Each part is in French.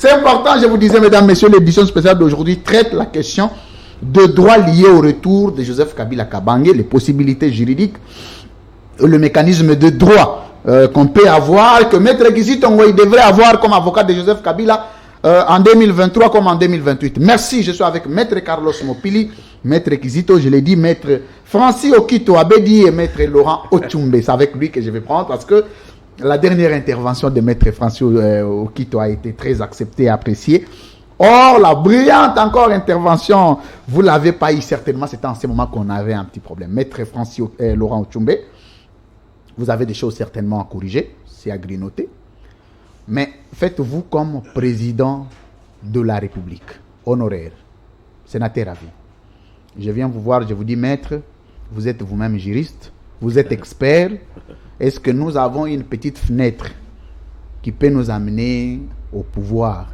C'est important, je vous disais, mesdames, messieurs, l'édition spéciale d'aujourd'hui traite la question de droits liés au retour de Joseph Kabila Kabange, les possibilités juridiques, le mécanisme de droit qu'on peut avoir, que Maître Kizito Ngoyi devrait avoir comme avocat de Joseph Kabila en 2023 comme en 2028. Merci, je suis avec Maître Carlos Mopili, Maître Kizito, je l'ai dit, Maître Francis Okito Abedi et Maître Laurent Ochumbe. C'est avec lui que je vais prendre parce que la dernière intervention de Maître Francis Okito a été très acceptée et appréciée. Or, la brillante encore intervention, vous ne l'avez pas eu certainement, c'était en ce moment qu'on avait un petit problème. Maître Francis Laurent Ochumbe, vous avez des choses certainement à corriger, c'est à grignoter. Mais faites-vous comme président de la République, honoraire, sénateur à vie. Je viens vous voir, je vous dis, maître, vous êtes vous-même juriste, vous êtes expert. Est-ce que nous avons une petite fenêtre qui peut nous amener au pouvoir?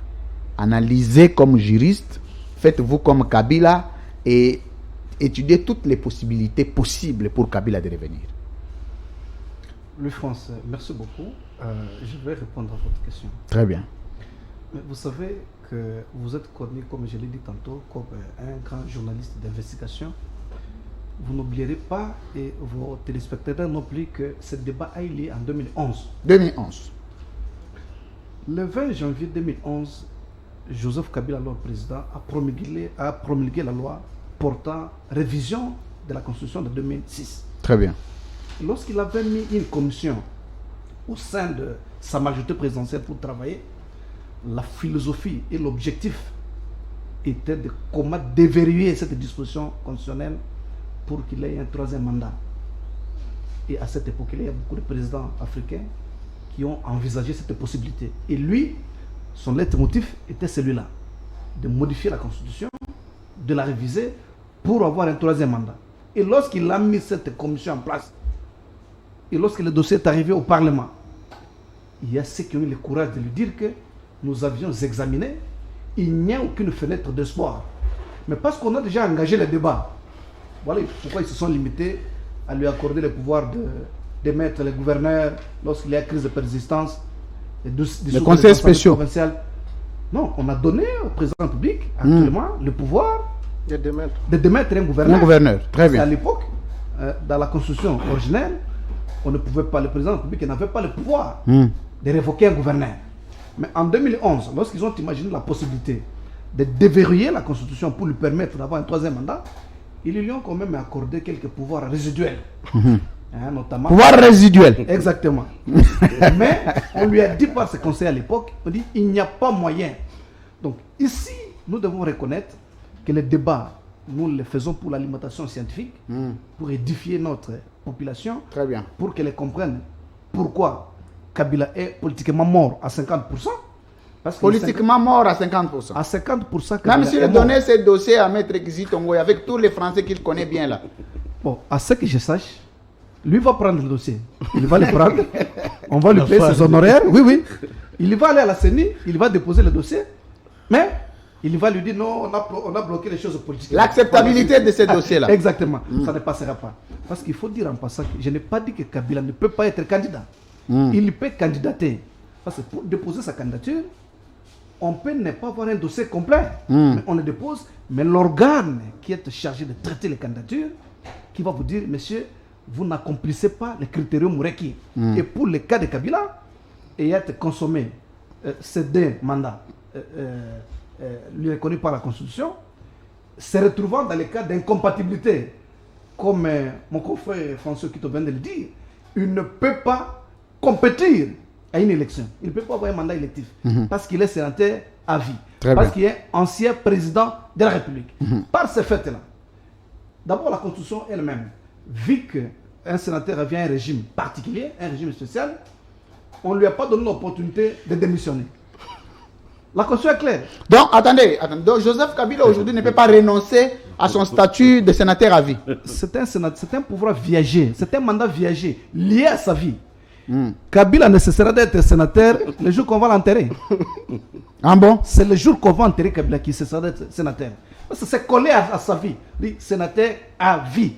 Analysez comme juriste, faites-vous comme Kabila et étudiez toutes les possibilités possibles pour Kabila de revenir. Louis-France, merci beaucoup. Je vais répondre à votre question. Très bien. Mais vous savez que vous êtes connu, comme je l'ai dit tantôt, comme un grand journaliste d'investigation. Vous n'oublierez pas, et vos téléspectateurs non plus, que ce débat a eu lieu en 2011. 2011. Le 20 janvier 2011, Joseph Kabila, alors président, a promulgué la loi portant révision de la Constitution de 2006. Très bien. Lorsqu'il avait mis une commission au sein de sa majorité présidentielle pour travailler, la philosophie et l'objectif étaient de comment déverrouiller cette disposition constitutionnelle pour qu'il ait un troisième mandat. Et à cette époque, il y a beaucoup de présidents africains qui ont envisagé cette possibilité. Et lui, son leitmotiv était celui-là, de modifier la Constitution, de la réviser pour avoir un troisième mandat. Et lorsqu'il a mis cette commission en place, et lorsque le dossier est arrivé au Parlement, il y a ceux qui ont eu le courage de lui dire que nous avions examiné, il n'y a aucune fenêtre d'espoir. Mais parce qu'on a déjà engagé le débat, voilà pourquoi ils se sont limités à lui accorder le pouvoir d'émettre les gouverneurs lorsqu'il y a crise de persistance. Les conseils spéciaux. Non, on a donné au président de la République actuellement le pouvoir de démettre un gouverneur. Un gouverneur, très bien. À l'époque, dans la constitution originelle, on ne pouvait pas, le président de la République n'avait pas le pouvoir de révoquer un gouverneur. Mais en 2011, lorsqu'ils ont imaginé la possibilité de déverrouiller la constitution pour lui permettre d'avoir un troisième mandat, ils lui ont quand même accordé quelques pouvoirs résiduels. Notamment. Pouvoir résiduel. Exactement. Mais on lui a dit par ses conseils à l'époque, on dit il n'y a pas moyen. Donc ici, nous devons reconnaître que les débats, nous les faisons pour l'alimentation scientifique, pour édifier notre population, très bien, pour qu'elle comprenne pourquoi Kabila est politiquement mort à 50%. Parce politiquement mort à 50%. À 50%. Même s'il donnait ses dossiers à Maître Kizito Ngoyi avec tous les Français qu'il connaît bien là. Bon, à ce que je sache, lui va prendre le dossier. Il va le prendre. On va lui payer ses honoraires. Oui, oui. Il va aller à la CENI, il va déposer le dossier. Mais il va lui dire non, on a bloqué les choses politiques. L'acceptabilité de ces dossiers-là. Exactement. Ça ne passera pas. Parce qu'il faut dire en passant que je n'ai pas dit que Kabila ne peut pas être candidat. Il peut candidater. Parce que pour déposer sa candidature, on peut ne pas avoir un dossier complet. Mais on le dépose. Mais l'organe qui est chargé de traiter les candidatures, qui va vous dire, monsieur, vous n'accomplissez pas les critériums requis. Et pour le cas de Kabila, ayant consommé ces deux mandats lui reconnus par la Constitution, se retrouvant dans le cas d'incompatibilité, comme mon confrère François Okito vient de le dire, il ne peut pas compétir à une élection. Il ne peut pas avoir un mandat électif parce qu'il est sénateur à vie, parce qu'il est ancien président de la République. Par ce fait-là, d'abord la Constitution elle-même, vu qu'un sénateur revient à un régime particulier, un régime spécial, on ne lui a pas donné l'opportunité de démissionner. La Constitution est claire. Donc, attendez. Donc, Joseph Kabila aujourd'hui ne peut pas renoncer à son statut de sénateur à vie. C'est un pouvoir viager, c'est un mandat viager, lié à sa vie. Kabila ne cessera d'être sénateur le jour qu'on va l'enterrer. Ah bon? C'est le jour qu'on va enterrer Kabila qui cessera d'être sénateur. Parce que c'est collé à sa vie. Il dit sénateur à vie.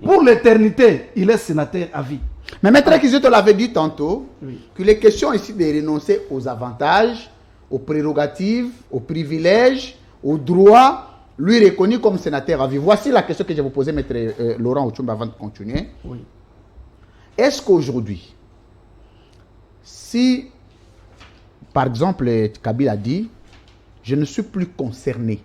Pour l'éternité, il est sénateur à vie. Mais Maître Kizito l'avait dit tantôt, qu'il est question ici de renoncer aux avantages aux prérogatives, aux privilèges, aux droits lui reconnus comme sénateur à vie. Voici la question que je vais vous poser, maître Laurent Ochumba, avant de continuer. Oui. Est-ce qu'aujourd'hui, si, par exemple, Kabila dit, je ne suis plus concerné.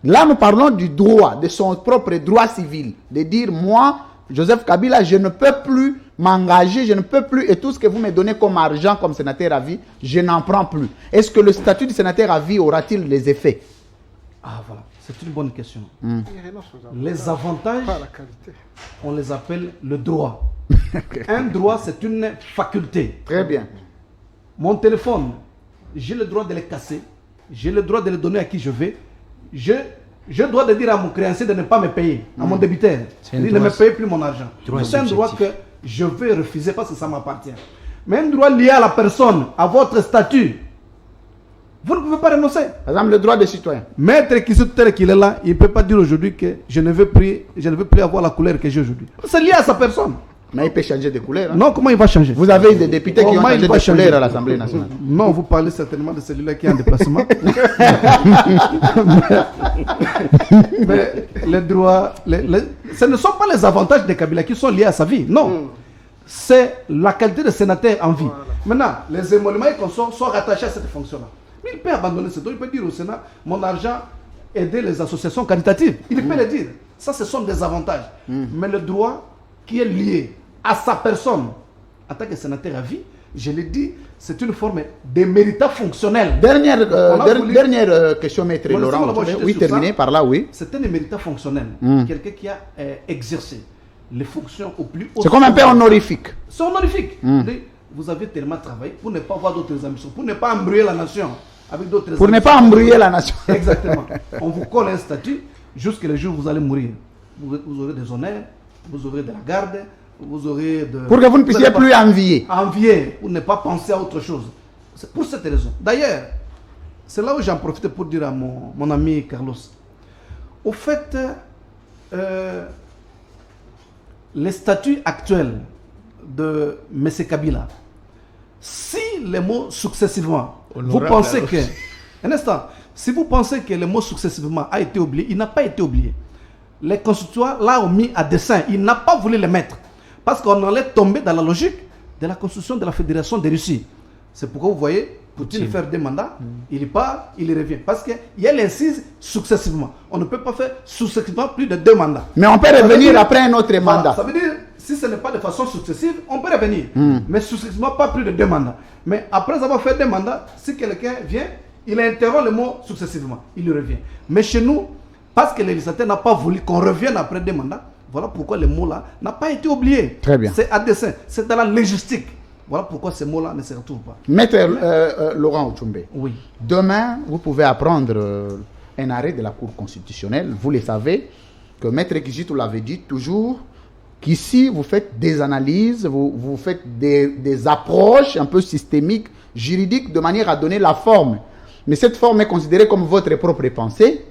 Là, nous parlons du droit, de son propre droit civil, de dire, moi, Joseph Kabila, je ne peux plus m'engager, je ne peux plus, et tout ce que vous me donnez comme argent, comme sénateur à vie, je n'en prends plus. Est-ce que le statut du sénateur à vie aura-t-il les effets? Ah voilà, c'est une bonne question. Les avantages, on les appelle le droit. Un droit, c'est une faculté. Très bien. Mon téléphone, j'ai le droit de le casser, j'ai le droit de le donner à qui je veux. J'ai le droit de dire à mon créancier de ne pas me payer, à mon débiteur. Il ne me paye plus mon argent. C'est un droit que je vais refuser parce que ça m'appartient. Mais un droit lié à la personne, à votre statut, vous ne pouvez pas renoncer. Par exemple, le droit des citoyens. Maître qui tel qu'il est là, il ne peut pas dire aujourd'hui que je ne veux plus avoir la couleur que j'ai aujourd'hui. C'est lié à sa personne. Mais il peut changer de couleur. Hein? Non, comment il va changer? Vous avez des députés qui ont changé de couleur à l'Assemblée nationale. Non, vous parlez certainement de celui-là qui est en déplacement. Mais les droits, ce ne sont pas les avantages de Kabila qui sont liés à sa vie. Non. C'est la qualité de sénateur en vie. Maintenant, les émoluments et consorts sont rattachés à cette fonction-là. Mais il peut abandonner ce droit. Il peut dire au Sénat, mon argent, aider les associations caritatives. Il peut le dire. Ça, ce sont des avantages. Mais le droit qui est lié à sa personne, en tant que sénateur à vie, je l'ai dit, c'est une forme de méritat fonctionnel. Dernière question, maître Laurent. Oui, terminé par là, oui. C'est un méritat fonctionnel. Quelqu'un qui a exercé les fonctions au plus haut. C'est comme un peu honorifique. C'est honorifique. Vous avez tellement travaillé pour ne pas avoir d'autres ambitions, pour ne pas embrouiller la nation avec d'autres ambitions. Pour ne pas embrouiller la nation. Exactement. On vous colle un statut jusqu'à le jour où vous allez mourir. Vous aurez des honneurs, vous aurez de la garde, vous aurez de... Pour que vous ne puissiez plus envier. Envier, pour ne pas penser à autre chose. C'est pour cette raison. D'ailleurs, c'est là où j'en profite pour dire à mon ami Carlos. Au fait, les statuts actuels de M. Kabila, si les mots successivement, vous pensez que... Un instant, si vous pensez que le mot successivement a été oublié, il n'a pas été oublié. Les constituants l'ont mis à dessein, il n'a pas voulu le mettre. Parce qu'on allait tomber dans la logique de la constitution de la Fédération de Russie. C'est pourquoi vous voyez, Poutine faire des mandats, il part, il revient. Parce qu'il y a l'incise successivement. On ne peut pas faire successivement plus de 2 mandats. Mais on peut revenir après un autre mandat. Ça veut dire, si ce n'est pas de façon successive, on peut revenir. Mais successivement, pas plus de 2 mandats. Mais après avoir fait 2 mandats, si quelqu'un vient, il interrompt le mot successivement, il revient. Mais chez nous, parce que le législateur n'a pas voulu qu'on revienne après 2 mandats, voilà pourquoi le mot-là n'a pas été oublié. Très bien. C'est à dessein, c'est dans la logistique. Voilà pourquoi ce mot-là ne se retrouve pas. Maître Laurent Ochumbe, oui. Demain, vous pouvez apprendre un arrêt de la Cour constitutionnelle. Vous le savez, que Maître Kijitou l'avait dit toujours, qu'ici, vous faites des analyses, vous faites des approches un peu systémiques, juridiques, de manière à donner la forme. Mais cette forme est considérée comme votre propre pensée,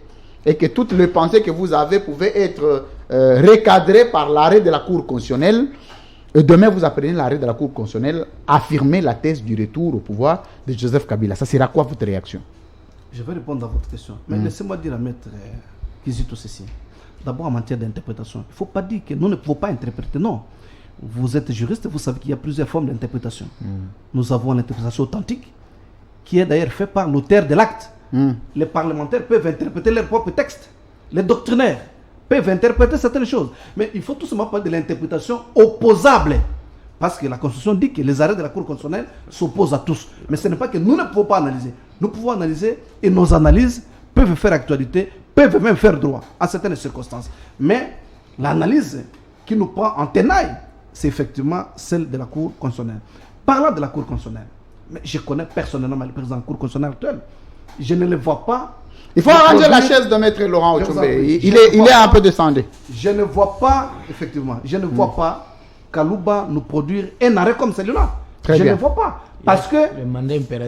et que toutes les pensées que vous avez pouvaient être recadrées par l'arrêt de la Cour constitutionnelle. Et demain, vous apprenez l'arrêt de la Cour constitutionnelle affirmer la thèse du retour au pouvoir de Joseph Kabila. Ça sera quoi votre réaction? Je vais répondre à votre question. Mais laissez-moi dire à Maître Kizito ceci. D'abord, en matière d'interprétation, il ne faut pas dire que nous ne pouvons pas interpréter. Non. Vous êtes juriste, vous savez qu'il y a plusieurs formes d'interprétation. Nous avons l'interprétation authentique, qui est d'ailleurs faite par l'auteur de l'acte. Les parlementaires peuvent interpréter leur propre texte. Les doctrinaires peuvent interpréter certaines choses. Mais il faut tout simplement parler de l'interprétation opposable. Parce que la Constitution dit que les arrêts de la Cour constitutionnelle s'opposent à tous. Mais ce n'est pas que nous ne pouvons pas analyser. Nous pouvons analyser et nos analyses peuvent faire actualité, peuvent même faire droit à certaines circonstances. Mais l'analyse qui nous prend en tenaille, c'est effectivement celle de la Cour constitutionnelle. Parlant de la Cour constitutionnelle, mais je connais personnellement le président de la Cour constitutionnelle actuelle. Je ne le vois pas. Il faut arranger la chaise de Maître Laurent Ochumbe. Il est un peu descendu. Je ne vois pas, effectivement, je ne vois pas Kalouba nous produire un arrêt comme celui-là. Je ne vois pas. Parce que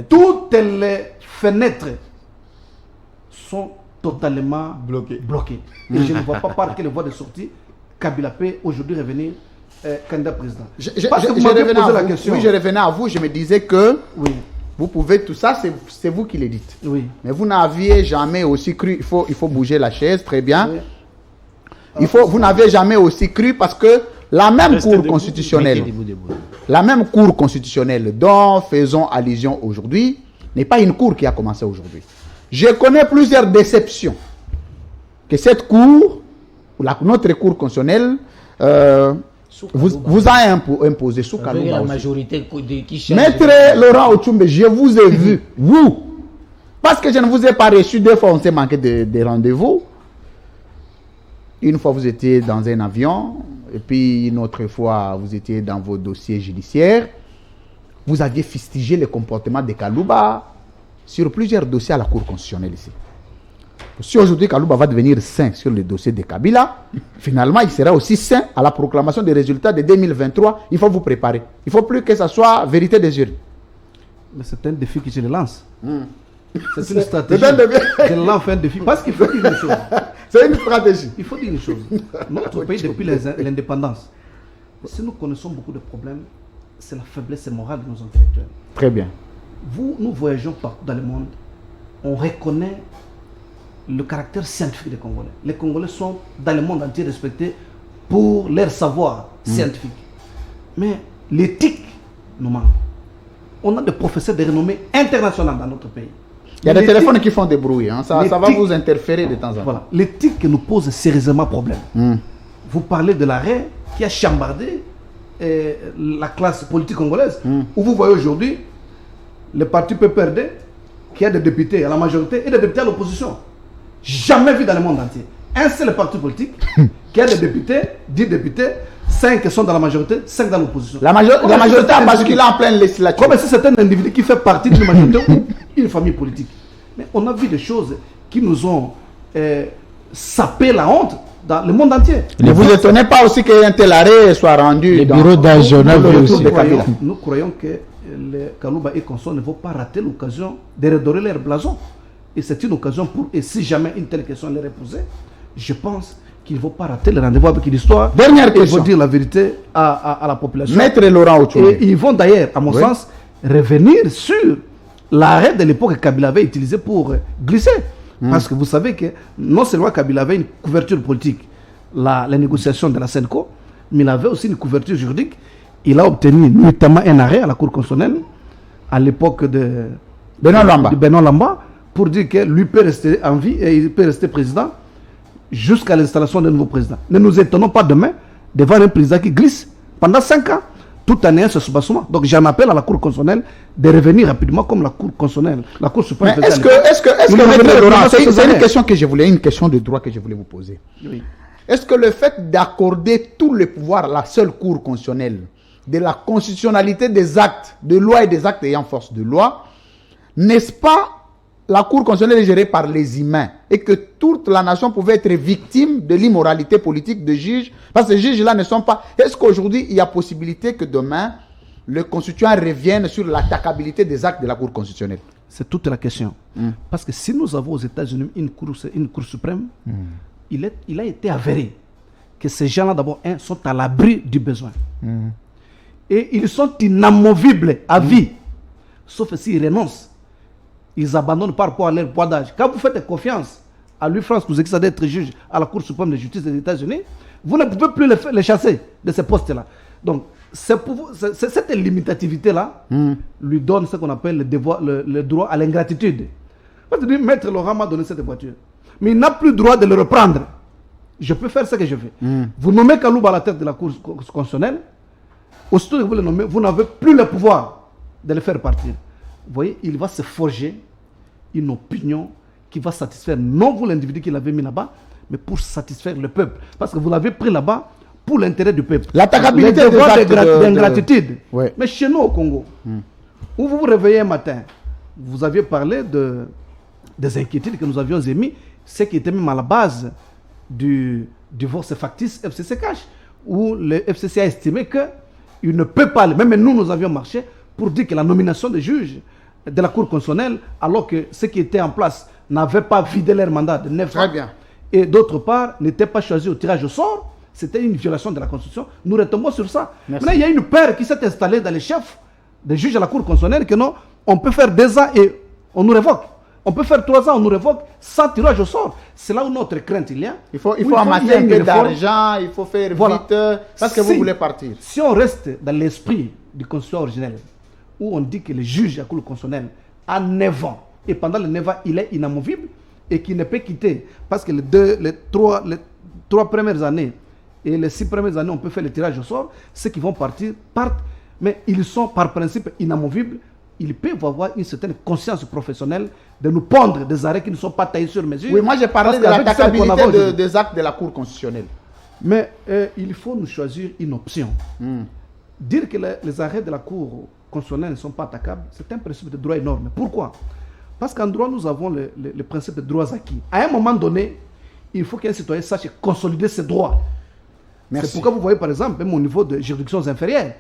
toutes les fenêtres sont totalement bloquées. Et je ne vois pas par quelle voie de sortie Kabila peut aujourd'hui revenir candidat président. Je revenais à vous, je me disais que Vous pouvez, tout ça, c'est vous qui le dites. Oui. Mais vous n'aviez jamais aussi cru, il faut bouger la chaise, très bien. Oui. Vous n'avez jamais aussi cru parce que la même Cour constitutionnelle, la même Cour constitutionnelle dont faisons allusion aujourd'hui, n'est pas une Cour qui a commencé aujourd'hui. Je connais plusieurs déceptions que cette Cour, notre Cour constitutionnelle, vous a imposé sous Kalouba. La majorité qui change. Maître Laurent Ochumbe, je vous ai vu, vous, parce que je ne vous ai pas reçu, deux fois on s'est manqué de rendez-vous. Une fois vous étiez dans un avion, et puis une autre fois vous étiez dans vos dossiers judiciaires. Vous aviez fustigé le comportement de Kalouba sur plusieurs dossiers à la Cour constitutionnelle ici. Si aujourd'hui Kalouba va devenir saint sur le dossier de Kabila, finalement il sera aussi saint à la proclamation des résultats de 2023. Il faut vous préparer. Il ne faut plus que ça soit vérité des urnes. Mais c'est un défi que je le lance. C'est une stratégie. Je lance un défi. Parce qu'il faut dire une chose. C'est une stratégie. Il faut dire une chose. Notre pays, depuis l'indépendance, si nous connaissons beaucoup de problèmes, c'est la faiblesse morale de nos intellectuels. Très bien. Nous voyageons partout dans le monde. On reconnaît le caractère scientifique des Congolais. Les Congolais sont dans le monde entier respectés pour leur savoir scientifique. Mais l'éthique nous manque. On a des professeurs de renommée internationale dans notre pays. Il y a des téléphones qui font des bruits. Hein. Ça va vous interférer de temps en temps. Voilà. L'éthique nous pose sérieusement problème. Vous parlez de l'arrêt qui a chambardé la classe politique congolaise. Où vous voyez aujourd'hui le parti PPRD qui a des députés à la majorité et des députés à l'opposition. Jamais vu dans le monde entier. Un seul parti politique qui a des députés, 10 députés, 5 sont dans la majorité, 5 dans l'opposition. La majorité a basculé en pleine législature. Comme si c'est un individu qui fait partie d'une majorité ou une famille politique. Mais on a vu des choses qui nous ont sapé la honte dans le monde entier. Ne vous étonnez pas aussi qu'un tel arrêt soit rendu les bureaux d'âge. Nous croyons que les Kalouba et consorts ne vont pas rater l'occasion de redorer leur blason. Et c'est une occasion pour, et si jamais une telle question leur est posée, je pense qu'ils ne vont pas rater le rendez-vous avec l'histoire. Dernière question. Ils vont dire la vérité à la population. Maître Laurent Ochumbe. Et ils vont d'ailleurs, à mon sens, revenir sur l'arrêt de l'époque que Kabila avait utilisé pour glisser. Parce que vous savez que non seulement Kabila avait une couverture politique, la négociation de la Senco, mais il avait aussi une couverture juridique. Il a obtenu notamment un arrêt à la Cour constitutionnelle à l'époque de Benoît Lamba pour dire que lui peut rester en vie et il peut rester président jusqu'à l'installation d'un nouveau président. Ne nous étonnons pas demain de voir un président qui glisse pendant 5 ans tout en ayant ce soubassement. Donc j'en appelle à la Cour constitutionnelle de revenir rapidement comme la Cour constitutionnelle, la Cour suprême. Mais est-ce que Laurent, c'est une question que je voulais, une question de droit que je voulais vous poser. Oui. Est-ce que le fait d'accorder tout le pouvoir à la seule Cour constitutionnelle de la constitutionnalité des actes de loi et des actes ayant force de loi, n'est-ce pas la Cour constitutionnelle est gérée par les humains et que toute la nation pouvait être victime de l'immoralité politique de juges, parce que ces juges-là ne sont pas... Est-ce qu'aujourd'hui, il y a possibilité que demain, le constituant revienne sur l'attaquabilité des actes de la Cour constitutionnelle? C'est toute la question. Parce que si nous avons aux États-Unis une cour suprême, il a été avéré que ces gens-là, d'abord, sont à l'abri du besoin. Et ils sont inamovibles à vie, sauf s'ils renoncent. Ils abandonnent par rapport à leur poids d'âge. Quand vous faites confiance à lui, France Kouzeki, d'être juge à la Cour suprême de justice des États-Unis, vous ne pouvez plus les chasser de ces postes-là. Donc, cette limitativité-là lui donne ce qu'on appelle le droit à l'ingratitude. Parce que Maître Laurent m'a donné cette voiture, mais il n'a plus le droit de le reprendre. Je peux faire ce que je veux. Vous nommez Kalouba à la tête de la Cour constitutionnelle, aussitôt que vous le nommez, vous n'avez plus le pouvoir de le faire partir. Vous voyez, il va se forger une opinion qui va satisfaire non vous l'individu qui l'avait mis là-bas, mais pour satisfaire le peuple. Parce que vous l'avez pris là-bas pour l'intérêt du peuple. L'attaquabilité des actes d'ingratitude. Ouais. Mais chez nous au Congo, où vous vous réveillez un matin, vous aviez parlé des inquiétudes que nous avions émises, ce qui était même à la base du divorce factice FCC Cash, où le FCC a estimé qu'il ne peut pas, même nous avions marché pour dire que la nomination des juges de la Cour constitutionnelle, alors que ceux qui étaient en place n'avaient pas vidé leur mandat de 9 ans. Très bien. Et d'autre part, n'étaient pas choisis au tirage au sort. C'était une violation de la Constitution. Nous retombons sur ça. Merci. Maintenant, il y a une peur qui s'est installée dans les chefs des juges de la Cour constitutionnelle que non, On peut faire 2 ans et on nous révoque. On peut faire 3 ans, on nous révoque sans tirage au sort. C'est là où notre crainte il y a. Il faut amasser un peu d'argent, il faut faire vite, parce que vous voulez partir. Si on reste dans l'esprit du constitution originel, où on dit que le juge à cour constitutionnelle a 9 ans, et pendant les 9 ans, il est inamovible, et qu'il ne peut quitter, parce que les 3 premières années et les 6 premières années, on peut faire le tirage au sort, ceux qui vont partir, partent, mais ils sont par principe inamovibles. Ils peuvent avoir une certaine conscience professionnelle de nous pondre des arrêts qui ne sont pas taillés sur mesure. Oui, moi j'ai parlé de l'attaquabilité des actes de la Cour constitutionnelle. Mais il faut nous choisir une option. Dire que les arrêts de la Cour constitutionnelle ne sont pas attaquables, c'est un principe de droit énorme. Pourquoi? Parce qu'en droit, nous avons le principe de droits acquis. À un moment donné, il faut qu'un citoyen sache consolider ses droits. C'est pourquoi vous voyez, par exemple, même au niveau de juridictions inférieures,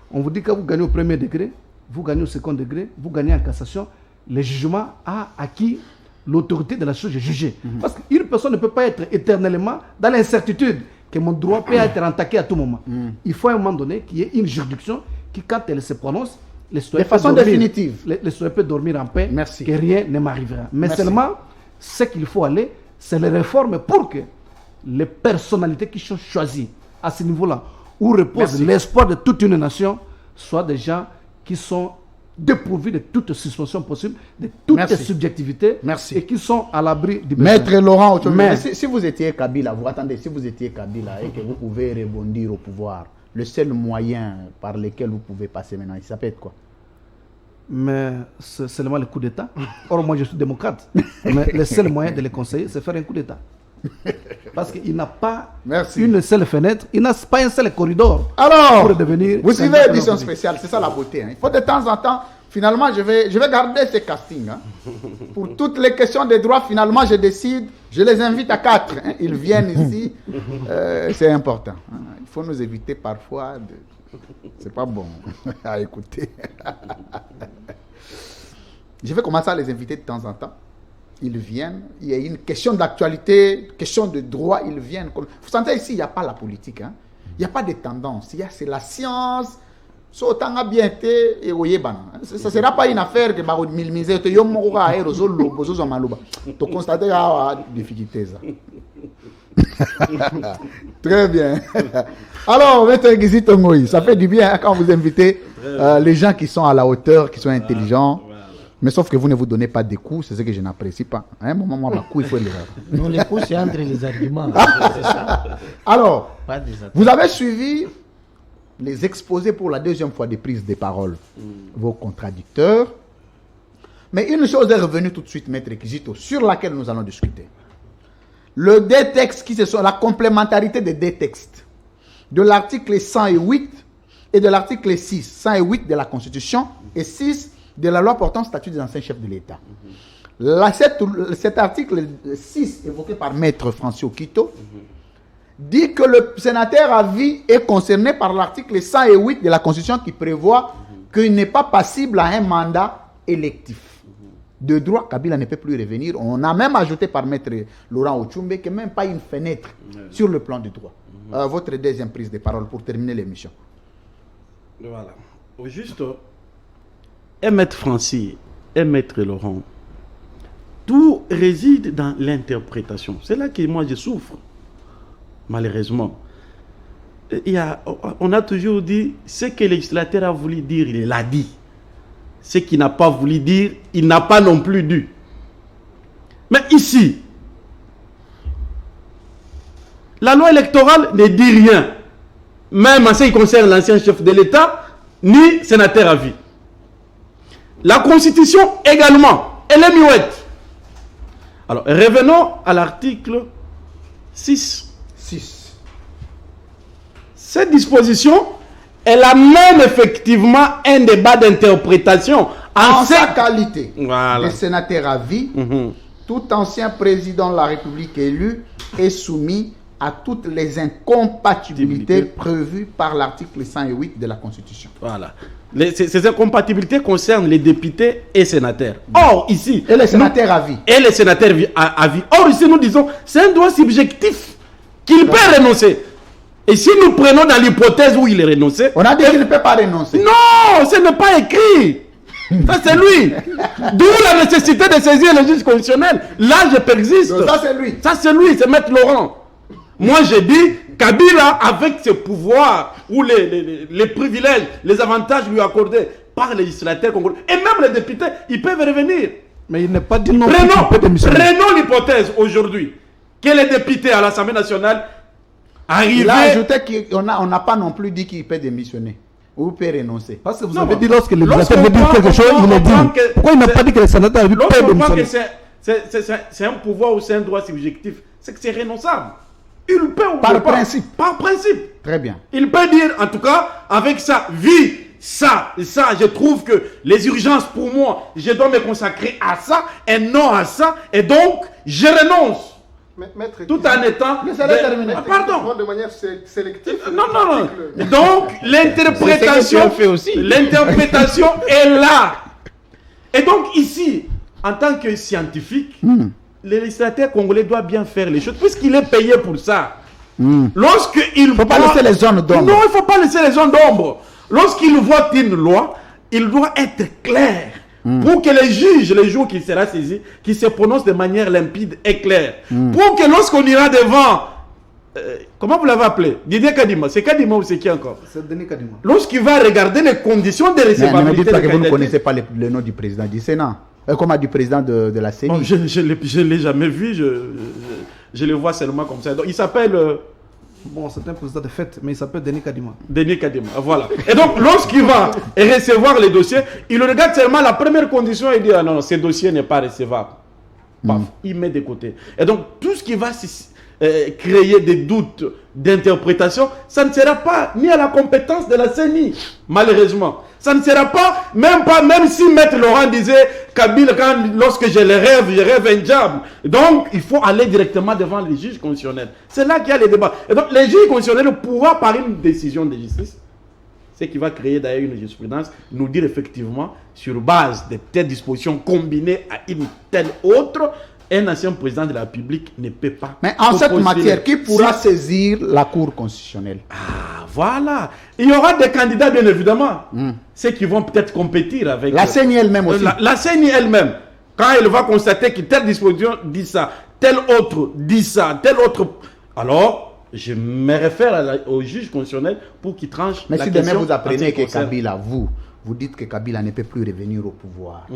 on vous dit que vous gagnez au premier degré, vous gagnez au second degré, vous gagnez en cassation, le jugement a acquis l'autorité de la chose jugée. Parce qu'une personne ne peut pas être éternellement dans l'incertitude que mon droit peut être attaqué à tout moment. Il faut à un moment donné qu'il y ait une juridiction qui, quand elle se prononce, de façon définitive, le citoyen peut dormir en paix, que rien ne m'arrivera. Mais seulement, ce qu'il faut aller, c'est les réformes pour que les personnalités qui sont choisies à ce niveau-là, où repose l'espoir de toute une nation, soient des gens qui sont dépourvus de toute suspension possible, de toute subjectivité, et qui sont à l'abri du besoin. Maître Laurent, si vous étiez Kabila, si vous étiez Kabila et que vous pouvez rebondir au pouvoir, le seul moyen par lequel vous pouvez passer maintenant, ça peut être quoi? Mais c'est seulement le coup d'État. Or, moi je suis démocrate. Mais le seul moyen de les conseiller, c'est faire un coup d'État. Parce qu'il n'a pas une seule fenêtre, il n'a pas un seul corridor. Alors, pour devenir vous suivez l'édition spéciale, c'est ça la beauté. Il faut de temps en temps, finalement, je vais garder ce casting. Pour toutes les questions des droits, finalement, je décide, je les invite à 4. Ils viennent ici, c'est important. Il faut nous éviter parfois de... C'est pas bon à écouter. Je vais commencer à les inviter de temps en temps. Ils viennent, il y a une question d'actualité, question de droit, ils viennent. Vous sentez ici, il n'y a pas la politique. Il n'y a pas de tendance. C'est la science. Ça ne sera pas une affaire que vous minimiser. Tu constates la difficulté. Très bien. Alors, ça fait du bien quand vous invitez les gens qui sont à la hauteur, qui sont intelligents. Mais sauf que vous ne vous donnez pas des coups, c'est ce que je n'apprécie pas. À un moment, moi, il faut les faire. Non, les coups, c'est entre les arguments. C'est ça. Alors, vous avez suivi les exposés pour la deuxième fois des prises de parole, vos contradicteurs. Mais une chose est revenue tout de suite, Maître Kizito, sur laquelle nous allons discuter. Le deux textes la complémentarité des deux textes, de l'article 108 et de l'article 6, 108 de la Constitution et 6 de la loi portant statut des anciens chefs de l'État. Cet article 6, évoqué par Maître Francis Okito, dit que le sénateur à vie est concerné par l'article 108 de la Constitution qui prévoit qu'il n'est pas passible à un mandat électif. De droit, Kabila ne peut plus revenir. On a même ajouté par Maître Laurent Ochumbe qu'il n'y a même pas une fenêtre sur le plan du droit. Votre deuxième prise de parole pour terminer l'émission. Voilà. Juste, et Maître Francis et Maître Laurent, tout réside dans l'interprétation. C'est là que moi je souffre, malheureusement. On a toujours dit ce que le législateur a voulu dire, il l'a dit. Ce qu'il n'a pas voulu dire, il n'a pas non plus dit. Mais ici, la loi électorale ne dit rien, même en ce qui concerne l'ancien chef de l'État, ni sénateur à vie. La Constitution également, elle est muette. Alors, revenons à l'article 6. Cette disposition, elle amène effectivement un débat d'interprétation. En sa qualité de sénateur à vie, tout ancien président de la République élu est soumis à toutes les incompatibilités prévues par l'article 108 de la Constitution. Voilà. Ces incompatibilités concernent les députés et sénateurs. Or, ici... Et les sénateurs à vie. Et les sénateurs à vie. Or, ici, nous disons, c'est un droit subjectif qu'il peut renoncer. Et si nous prenons dans l'hypothèse où il est renoncé... On a dit qu'il ne peut pas renoncer. Non, ce n'est pas écrit. Ça, c'est lui. D'où la nécessité de saisir le juge constitutionnel. Là, je persiste. Donc, ça, c'est lui. Ça, c'est lui, c'est Maître Laurent. Moi, j'ai dit, Kabila, avec ses pouvoirs, ou les privilèges, les avantages lui accordés par les législateurs congolais, et même les députés, ils peuvent revenir. Mais il n'est pas dit non plus qu'il peut démissionner. Prenons l'hypothèse aujourd'hui que les députés à l'Assemblée nationale arrivent. Il a ajouté qu'on n'a pas non plus dit qu'il peut démissionner. Ou peut renoncer. Parce que vous Non, avez dit lorsque le lorsqu'on législateur veut dire prend- quelque chose, on il est prend dit. que Pourquoi il n'a c'est- pas dit que les sénateurs peuvent Lorsqu'on croit que démissionner? c'est un pouvoir ou c'est un droit subjectif, c'est que c'est renonçable. Il peut ou Par peut pas. principe. Par principe. Très bien. Il peut dire, en tout cas, avec sa vie, ça, je trouve que les urgences pour moi, je dois me consacrer à ça et non à ça, et donc, je renonce. Maître, Tout en étant... Laissez-le terminer. Ah, pardon. de manière sélective. Non, non, non. l'article. Donc, l'interprétation, C'est ce que tu as fait aussi. l'interprétation est là. Et donc, ici, en tant que scientifique, le législateur congolais doit bien faire les choses, puisqu'il est payé pour ça. Lorsqu'il Faut pas laisser les zones d'ombre. Non, il ne faut pas laisser les zones d'ombre. Lorsqu'il vote une loi, il doit être clair. Pour que les juges, les jours qu'il sera saisi, qu'ils se prononcent de manière limpide et claire. Pour que lorsqu'on ira devant, comment vous l'avez appelé, Didier Kadima, c'est Kadima ou c'est qui encore? C'est Denis Kadima. Lorsqu'il va regarder les conditions de Mais ne me dites recevabilité pas des que vous ne candidatures. connaissez pas le nom du président du Sénat. Comment du président de la CENI. Bon, je ne l'ai jamais vu, je le vois seulement comme ça. Donc, il s'appelle Bon, c'est un président de fête, mais il s'appelle Denis Kadima. Denis Kadima. Voilà. Et donc, lorsqu'il va recevoir les dossiers, il regarde seulement la première condition et dit ah non, ce dossier n'est pas recevable. Paf, il met de côté. Et donc, tout ce qui va créer des doutes d'interprétation, ça ne sera pas ni à la compétence de la CENI, malheureusement. Ça ne sera pas, même si Maître Laurent disait, Kabila, lorsque je rêve un diable. Donc, il faut aller directement devant les juges constitutionnels. C'est là qu'il y a les débats. Et donc, les juges constitutionnels pouvoir, par une décision de justice, ce qui va créer d'ailleurs une jurisprudence, nous dire effectivement, sur base de telles dispositions combinées à une telle autre, un ancien président de la République ne peut pas. Mais en cette proposer matière, qui pourra si- saisir la Cour constitutionnelle? Ah, voilà. Il y aura des candidats, bien évidemment. Ceux qui vont peut-être compétir avec... La CENI elle-même aussi. La CENI elle-même, quand elle va constater que telle disposition dit ça, telle autre dit ça, telle autre... Alors, je me réfère au juge constitutionnel pour qu'il tranche Mais la si question demain vous apprenez en ce qui que concerne. Kabila, vous dites que Kabila ne peut plus revenir au pouvoir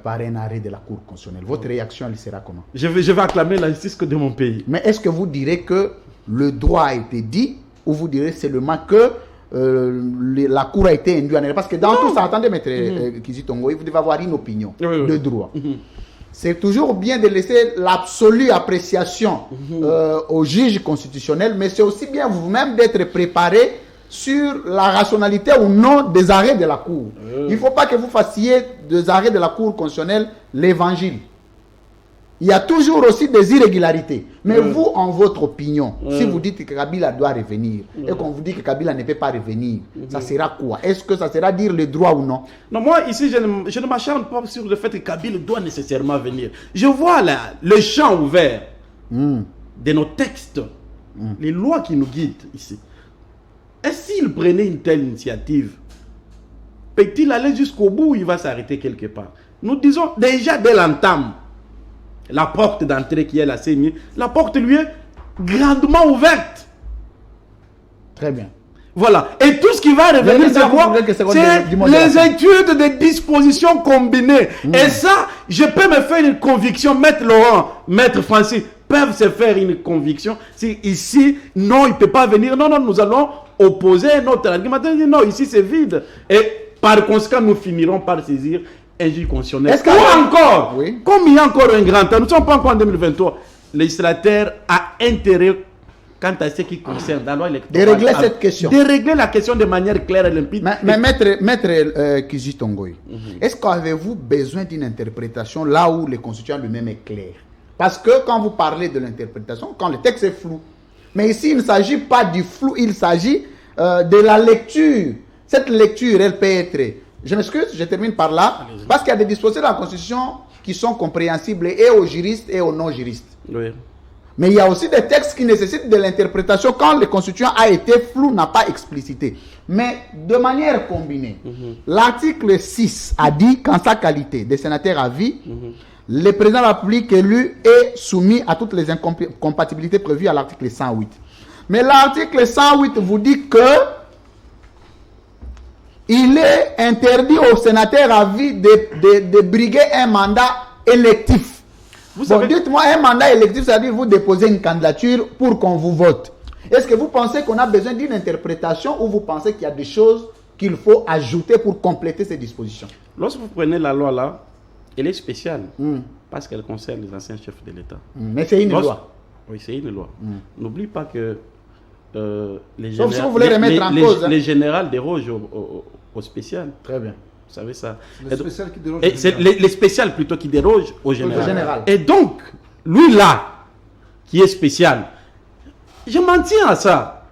par un arrêt de la Cour constitutionnelle, votre réaction elle sera comment? Je vais acclamer la justice de mon pays. Mais est-ce que vous direz que le droit a été dit ou vous direz seulement que la Cour a été induite en erreur? Parce que dans tout ça, attendez, maître Kizito Tongo, vous devez avoir une opinion de droit. C'est toujours bien de laisser l'absolue appréciation au juge constitutionnel, mais c'est aussi bien vous-même d'être préparé sur la rationalité ou non des arrêts de la Cour. Il ne faut pas que vous fassiez des arrêts de la Cour constitutionnelle l'évangile. Il y a toujours aussi des irrégularités. Mais vous, en votre opinion, si vous dites que Kabila doit revenir et qu'on vous dit que Kabila ne peut pas revenir, ça sera quoi? Est-ce que ça sera dire le droit ou non? Non, moi, ici, je ne m'acharne pas sur le fait que Kabila doit nécessairement venir. Je vois là le champ ouvert de nos textes, les lois qui nous guident ici. Et s'il prenait une telle initiative, peut-il aller jusqu'au bout ou il va s'arrêter quelque part? Nous disons déjà dès l'entame, la porte d'entrée qui est la CENI, la porte lui est grandement ouverte. Très bien. Voilà. Et tout ce qui va revenir, c'est quoi? C'est les études des dispositions combinées. Et ça, je peux me faire une conviction. Maître Laurent, Maître Francis peuvent se faire une conviction. Si ici, non, il ne peut pas venir. Non, non, nous allons opposer notre argument. Non, ici c'est vide. Et par conséquent, nous finirons par saisir un juge constitutionnel. Est-ce Ou encore, oui. comme il y a encore un grand temps, nous ne sommes pas encore en 2023, le législateur a intérêt, quant à ce qui concerne la loi électorale, de régler cette question. De régler la question de manière claire et limpide. Mais maître Kizito Tongoy, est-ce qu'avez-vous besoin d'une interprétation là où le constituant lui-même est clair? Parce que quand vous parlez de l'interprétation, quand le texte est flou, mais ici il ne s'agit pas du flou, il s'agit de la lecture. Cette lecture, elle peut être... Je m'excuse, je termine par là, parce qu'il y a des dispositions de la Constitution qui sont compréhensibles et aux juristes et aux non-juristes. Oui. Mais il y a aussi des textes qui nécessitent de l'interprétation quand le constituant a été flou, n'a pas explicité. Mais de manière combinée, l'article 6 a dit qu'en sa qualité de sénateur à vie, le président de la République élu est soumis à toutes les incompatibilités prévues à l'article 108. Mais l'article 108 vous dit que il est interdit au sénateur à vie de briguer un mandat électif. Bon, dites-moi, un mandat électif, c'est-à-dire vous déposez une candidature pour qu'on vous vote. Est-ce que vous pensez qu'on a besoin d'une interprétation ou vous pensez qu'il y a des choses qu'il faut ajouter pour compléter ces dispositions? Lorsque vous prenez la loi là, elle est spéciale parce qu'elle concerne les anciens chefs de l'État. Mais c'est une loi. Oui, c'est une loi. N'oublie pas que les Sauf si vous voulez remettre en cause. Les générales dérogent au spécial. Très bien. Vous savez ça. Les spéciales qui dérogent. C'est les spéciales plutôt qui dérogent au général. général. Et donc, lui là, qui est spécial, je m'en tiens à ça.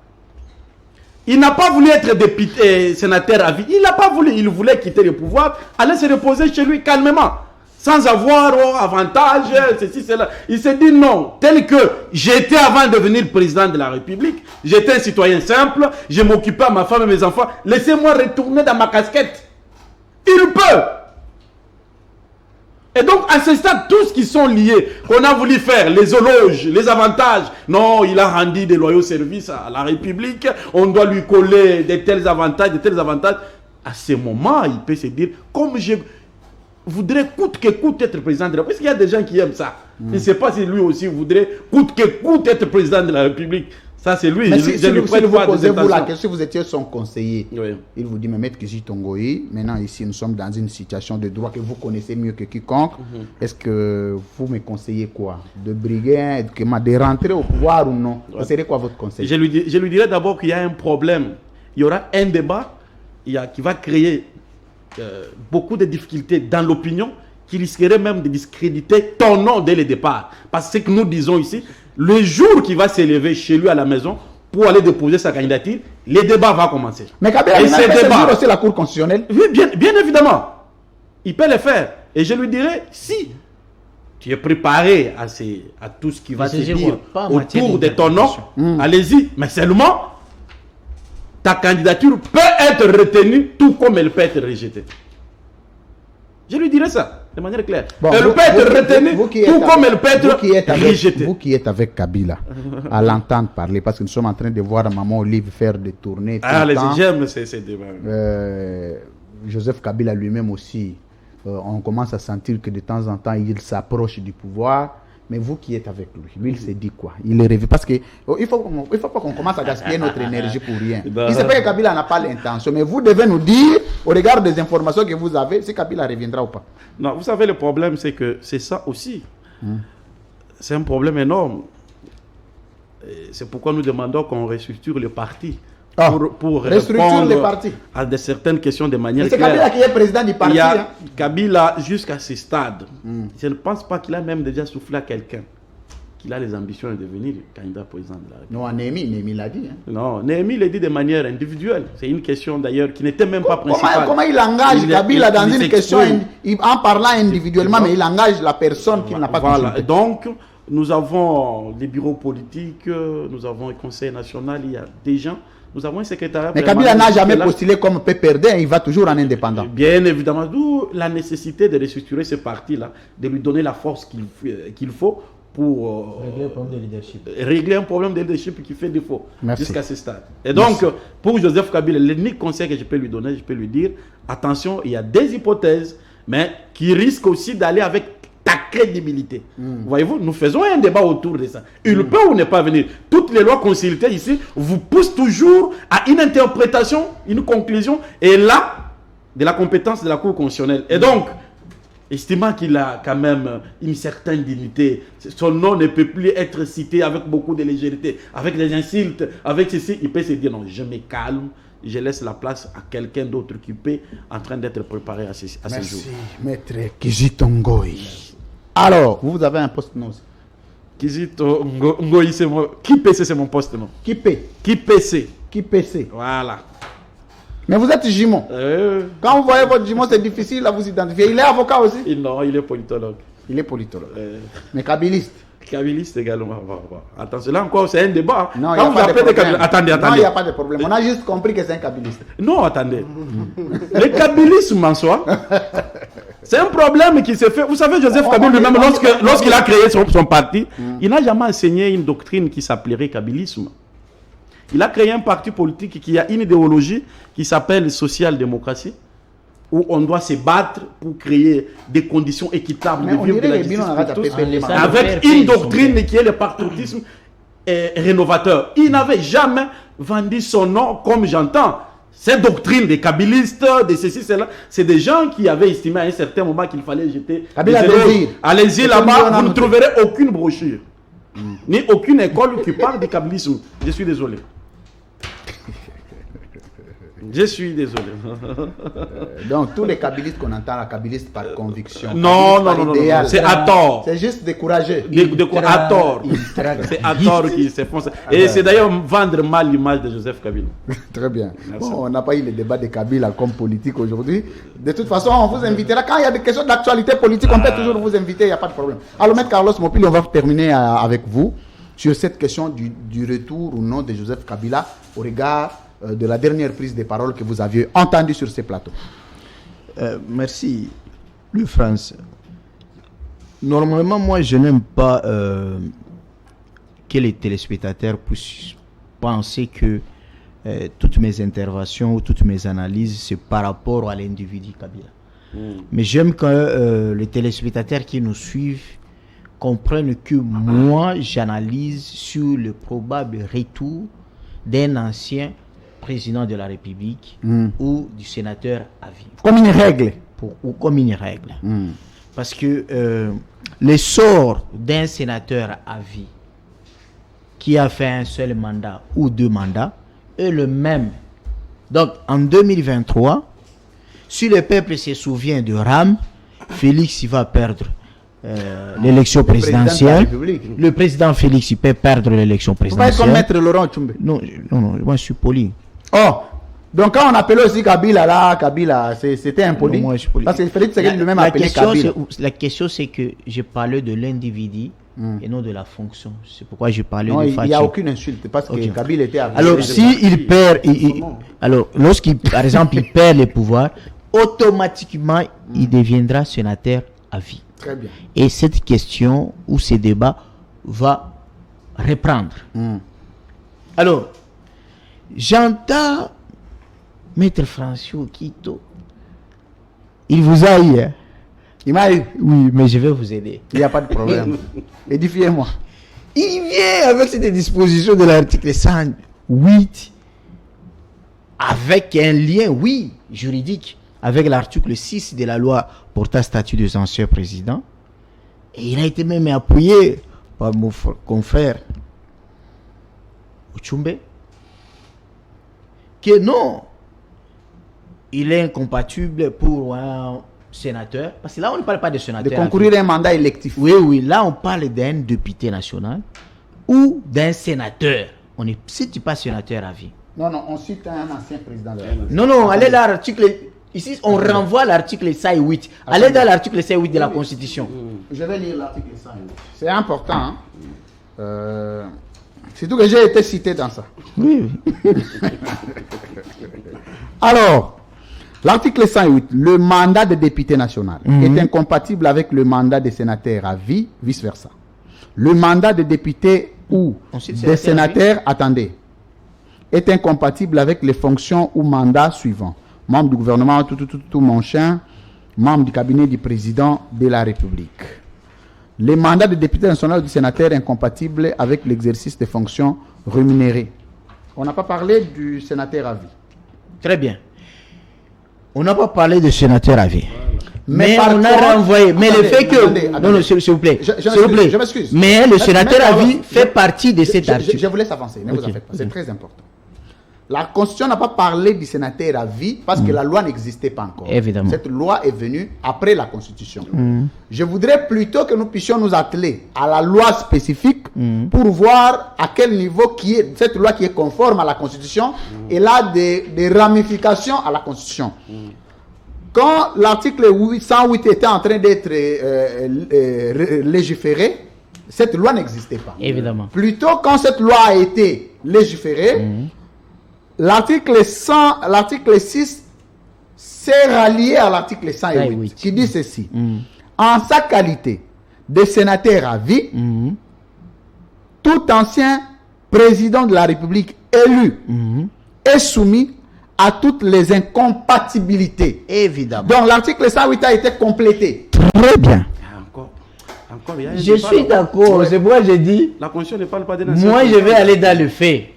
Il n'a pas voulu être député, sénateur à vie. Il n'a pas voulu. Il voulait quitter le pouvoir, aller se reposer chez lui calmement, sans avoir avantage, ceci, cela. Il s'est dit non, tel que j'étais avant de devenir président de la République, j'étais un citoyen simple, je m'occupais à ma femme et mes enfants, laissez-moi retourner dans ma casquette. Il peut. Et donc, à ce stade, tous qui sont liés, qu'on a voulu faire, les éloges, les avantages, non, il a rendu des loyaux services à la République, on doit lui coller de tels avantages, à ce moment, il peut se dire, comme je voudrais coûte que coûte être président de la République, parce qu'il y a des gens qui aiment ça. Je ne sais pas si lui aussi voudrait coûte que coûte être président de la République. Ça, c'est lui. Mais si vous posez-vous la question, vous étiez son conseiller. Oui. Il vous dit, mais Maître Kizito Tongoï, maintenant ici, nous sommes dans une situation de droit que vous connaissez mieux que quiconque. Est-ce que vous me conseillez quoi? De briguer, de rentrer au pouvoir ou non? Ce serait quoi votre conseil? Je lui dirais d'abord qu'il y a un problème. Il y aura un débat qui va créer beaucoup de difficultés dans l'opinion, qui risquerait même de discréditer ton nom dès le départ. Parce que ce que nous disons ici, le jour qu'il va s'élever chez lui à la maison pour aller déposer sa candidature, les débats vont commencer. Mais Kabila peut saisir aussi la Cour constitutionnelle. Oui, bien évidemment. Il peut le faire. Et je lui dirais, si tu es préparé à tout ce qui va se dire autour de ton nom, allez-y. Mais seulement, ta candidature peut être retenue tout comme elle peut être rejetée. Je lui dirais ça, de manière claire. Bon, elle peut être retenue tout comme elle peut être rejetée. Vous qui êtes avec Kabila, à l'entendre parler, parce que nous sommes en train de voir Maman Olive faire des tournées. J'aime ces débats. Joseph Kabila lui-même aussi, on commence à sentir que de temps en temps, il s'approche du pouvoir. Mais vous qui êtes avec lui, il se dit quoi? Il est rêvé. Parce qu'il ne faut pas qu'on commence à gaspiller notre énergie pour rien. Il ne sait pas que Kabila n'a pas l'intention. Mais vous devez nous dire, au regard des informations que vous avez, si Kabila reviendra ou pas. Non, vous savez, le problème, c'est que c'est ça aussi. C'est un problème énorme. C'est pourquoi nous demandons qu'on restructure le parti. Pour répondre à certaines questions de manière claire. C'est Kabila qui est président du parti. Kabila, jusqu'à ce stade, je ne pense pas qu'il a même déjà soufflé à quelqu'un qu'il a les ambitions de devenir candidat président de la République. Non, Némi l'a dit. Non, Némi l'a dit de manière individuelle. C'est une question d'ailleurs qui n'était même pas principale. Comment il engage Kabila dans une question en parlant individuellement, mais il engage la personne qui n'a pas consulté. Donc, nous avons les bureaux politiques, nous avons le Conseil national, il y a des gens. Nous avons un secrétariat. Mais Kabila n'a jamais postulé comme PPRD, il va toujours en indépendant. Bien évidemment, d'où la nécessité de restructurer ce parti-là, de lui donner la force qu'il faut pour régler un problème de leadership qui fait défaut jusqu'à ce stade. Et donc, pour Joseph Kabila, l'unique conseil que je peux lui donner, je peux lui dire, attention, il y a des hypothèses, mais qui risquent aussi d'aller avec ta crédibilité. Voyez-vous, nous faisons un débat autour de ça. Il peut ou ne pas venir. Toutes les lois consultées ici vous poussent toujours à une interprétation, une conclusion, et là, de la compétence de la Cour constitutionnelle. Et donc, estimant qu'il a quand même une certaine dignité, son nom ne peut plus être cité avec beaucoup de légèreté, avec des insultes, avec ceci, il peut se dire non, je me calme, je laisse la place à quelqu'un d'autre qui peut en train d'être préparé à ce jour. Merci, Maître Kizito Ngoyi. Alors, vous avez un poste non? Kizito Ngoyi, c'est moi. Qui PC, c'est mon poste non? Qui P? Qui PC? Qui PC? Voilà. Mais vous êtes jumeau. Quand vous voyez votre jumeau, c'est difficile à vous identifier. Il est avocat aussi? Non, il est politologue. Il est politologue. Mais kabiliste? Kabiliste également. Attention, là encore, c'est un débat. Non, Quand vous appelez des Kabilistes... Attendez. Non, il n'y a pas de problème. On a juste compris que c'est un kabiliste. Non, attendez. Le kabilisme en soi, c'est un problème qui s'est fait. Vous savez, Joseph Kabila lui-même, lorsqu'il a créé son parti, il n'a jamais enseigné une doctrine qui s'appellerait kabilisme. Il a créé un parti politique qui a une idéologie qui s'appelle social-démocratie, où on doit se battre pour créer des conditions équitables de vivre de la justice pour tous, avec une doctrine qui est le patriotisme rénovateur. Il n'avait jamais vendu son nom comme j'entends. Ces doctrines des kabilistes, de ceci, cela, c'est des gens qui avaient estimé à un certain moment qu'il fallait jeter. Allez-y là-bas, vous ne trouverez aucune brochure, ni aucune école qui parle du kabilisme. Je suis désolé. Je suis désolé. Donc, tous les kabilistes qu'on entend, la kabiliste par conviction. Non, c'est à tort. C'est juste découragé. À tort. C'est à tort qu'ils se font ça. Et c'est d'ailleurs vendre mal l'image de Joseph Kabila. Très bien. Bon, on n'a pas eu le débat de Kabila comme politique aujourd'hui. De toute façon, on vous invitera. Quand il y a des questions d'actualité politique, on peut toujours vous inviter, il n'y a pas de problème. Alors, Maître Carlos Mopili, on va terminer avec vous sur cette question du retour ou non de Joseph Kabila au regard de la dernière prise de parole que vous aviez entendue sur ces plateaux. Merci, Louis France. Normalement, moi, je n'aime pas que les téléspectateurs puissent penser que toutes mes interventions ou toutes mes analyses, c'est par rapport à l'individu Kabila. Mais j'aime que les téléspectateurs qui nous suivent comprennent que moi, j'analyse sur le probable retour d'un ancien président de la République ou du sénateur à vie. Comme une règle. Ou comme une règle. Parce que le sort d'un sénateur à vie qui a fait un seul mandat ou 2 mandats est le même. Donc en 2023, si le peuple se souvient de Ram, Félix il va perdre l'élection présidentielle. Le président Félix il peut perdre l'élection présidentielle. Vous pouvez commettre Laurent Tchumbe. Non, moi je suis poli. Oh, donc quand on appelait aussi Kabila là, Kabila, c'était impoli. Moi, je suis poli. Parce que Félix Tshisekedi lui-même appelé Kabila. La question c'est que j'ai parlé de l'individu et non de la fonction. C'est pourquoi j'ai parlé non, de il n'y a aucune insulte parce que Kabila était appelé. Alors s'il perd, alors lorsqu'il par exemple il perd les pouvoirs, automatiquement il deviendra sénateur à vie. Très bien. Et cette question ou ce débat va reprendre. Alors, j'entends Maître François Kito. Il vous a eu. Hein? Il m'a eu. Oui, mais je vais vous aider. Il n'y a pas de problème. Édifiez-moi. Il vient avec cette disposition de l'article 108 avec un lien, oui, juridique, avec l'article 6 de la loi portant statut des anciens présidents. Et il a été même appuyé par mon confrère Tchumbe. Que non, il est incompatible pour un sénateur. Parce que là, on ne parle pas de sénateur. De concourir à un mandat électif. Oui, là, on parle d'un député national ou d'un sénateur. On ne cite pas sénateur à vie. Non, on cite un ancien président de la République. Non, allez dans l'article. Ici, on renvoie l'article 108. Allez dans l'article 108 de la Constitution. Je vais lire l'article 108. C'est important. Surtout que j'ai été cité dans ça. Oui. Alors, l'article 108, le mandat de député national est incompatible avec le mandat de sénateur à vie, vice-versa. Le mandat de député ou des sénateurs, attendez, est incompatible avec les fonctions ou mandats suivants. Membre du gouvernement, tout mon chien, membre du cabinet du président de la République. Les mandats de député national ou de sénateur incompatibles avec l'exercice des fonctions rémunérées. On n'a pas parlé du sénateur à vie. Très bien. On n'a pas parlé de sénateur à vie. Mais par on a contre, renvoyé. Mais le fait que... attendez. Non, s'il vous plaît. Je m'excuse. Mais le sénateur à vie fait partie de cet article. Je vous laisse avancer. Ne vous en faites pas. C'est très important. La Constitution n'a pas parlé du sénateur à vie parce que la loi n'existait pas encore. Évidemment. Cette loi est venue après la Constitution. Je voudrais plutôt que nous puissions nous atteler à la loi spécifique pour voir à quel niveau cette loi qui est conforme à la Constitution et là des ramifications à la Constitution. Quand l'article 108 était en train d'être légiféré, cette loi n'existait pas. Évidemment. Plutôt, quand cette loi a été légiférée, l'article 6 s'est rallié à l'article 108 qui dit ceci. En sa qualité de sénateur à vie, tout ancien président de la République élu est soumis à toutes les incompatibilités. Évidemment. Donc l'article 108 a été complété. Très bien. Encore, il y a un Je débat, suis là. d'accord. C'est pourquoi j'ai dit, La Constitution ne parle pas des moi je vais aller dans le fait.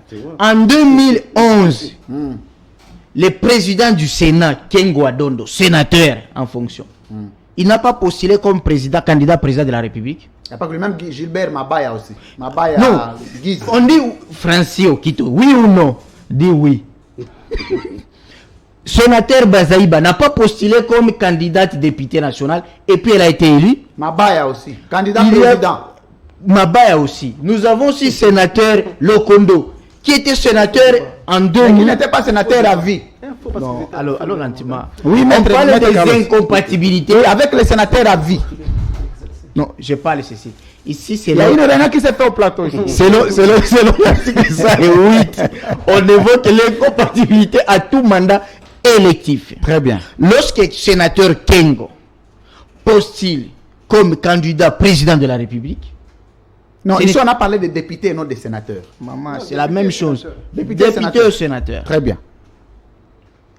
Tu vois. En 2011, le président du Sénat, Kengo Adondo, sénateur en fonction, il n'a pas postulé comme candidat président de la République. Il n'y a pas que le même Gilbert Mabaya aussi. Mabaya Non. Guise. On dit Francio Kito, oui ou non? Dit oui. Sénateur Bazaïba n'a pas postulé comme candidate député national et puis elle a été élue. Mabaya aussi. Candidat Il y a- président. Mabaya aussi. Nous avons aussi sénateur Lokondo qui était sénateur en Mais il 2000. n'était pas sénateur à vie. Non, alors lentement. Oui, On maître- parle maître des Carlos. incompatibilités. Oui, avec les sénateurs à vie. Non, je parle ceci. Ici, c'est Il y a là. une réunion qui s'est fait au plateau. ici. Selon l'article 108, on évoque l'incompatibilité à tout mandat électif. Très bien. Lorsque sénateur Kengo postule comme candidat président de la République, Non, C'est ici des- on a parlé de députés, non des sénateurs. maman, c'est la même chose. Député, Député sénateur. ou sénateur. Très bien.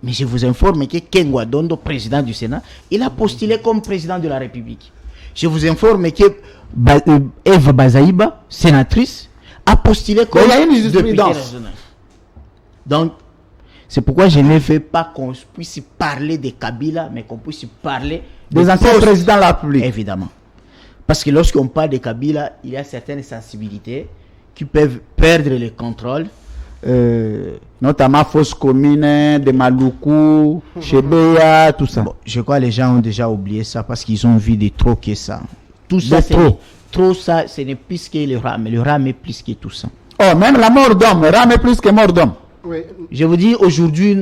Mais je vous informe que Kengo Adondo, président du Sénat, il a postulé comme président de la République. Je vous informe que Eva Bazaïba, sénatrice, a postulé comme il y a une député jurisprudence. national. Donc, c'est pourquoi je ne veux pas qu'on puisse parler de Kabila, mais qu'on puisse parler Des anciens postes. présidents de la République. Évidemment. Parce que lorsqu'on parle de Kabila, il y a certaines sensibilités qui peuvent perdre le contrôle. Notamment Fausse Commune, de Maluku, Chebeya, tout ça. Bon, je crois que les gens ont déjà oublié ça parce qu'ils ont vu de trop que ça. Tout ça, De c'est trop. trop ça, ce n'est plus que le rame. Le rame est plus que tout ça. Oh, même la mort d'homme, rame plus que mort d'homme. Oui, Je vous dis, aujourd'hui,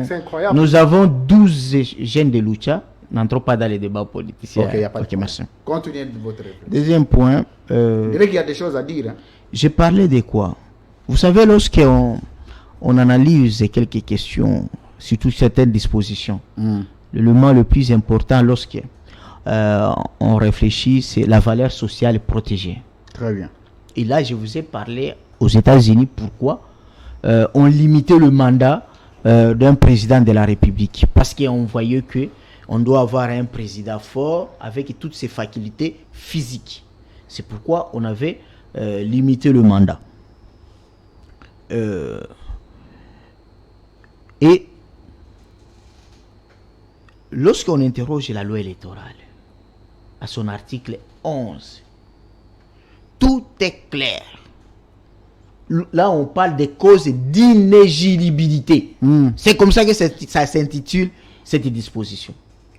c'est incroyable. nous avons 12 jeunes de Lucha. N'entrons pas dans les débats politiciens. Ok, il n'y a pas de problème. merci. Continuez de votre réflexion. Deuxième point, Je dirais qu'il y a des choses à dire. Hein. j'ai parlé de quoi? Vous savez, lorsqu'on analyse quelques questions, surtout certaines dispositions, l'élément le plus important lorsque on réfléchit, c'est la valeur sociale protégée. Très bien. Et là, je vous ai parlé aux États-Unis pourquoi on limitait le mandat d'un président de la République. Parce qu'on voyait que on doit avoir un président fort avec toutes ses facultés physiques. C'est pourquoi on avait limité le mandat. Et lorsqu'on interroge la loi électorale, à son article 11, tout est clair. Là, on parle des causes d'inéligibilité. C'est comme ça que ça s'intitule cette disposition.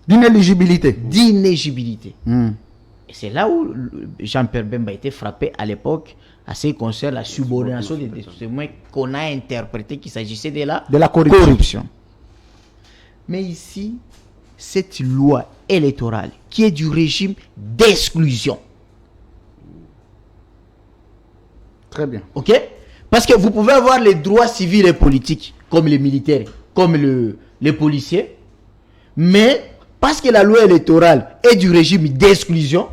D'inéligibilité. D'inéligibilité. Et c'est là où Jean-Pierre Bemba a été frappé à l'époque à ce qui concerne la subordination des témoins qu'on a interprété qu'il s'agissait de la corruption. Mais ici, cette loi électorale qui est du régime d'exclusion. Très bien. Ok? Parce que vous pouvez avoir les droits civils et politiques, comme les militaires, comme les policiers, mais parce que la loi électorale est du régime d'exclusion,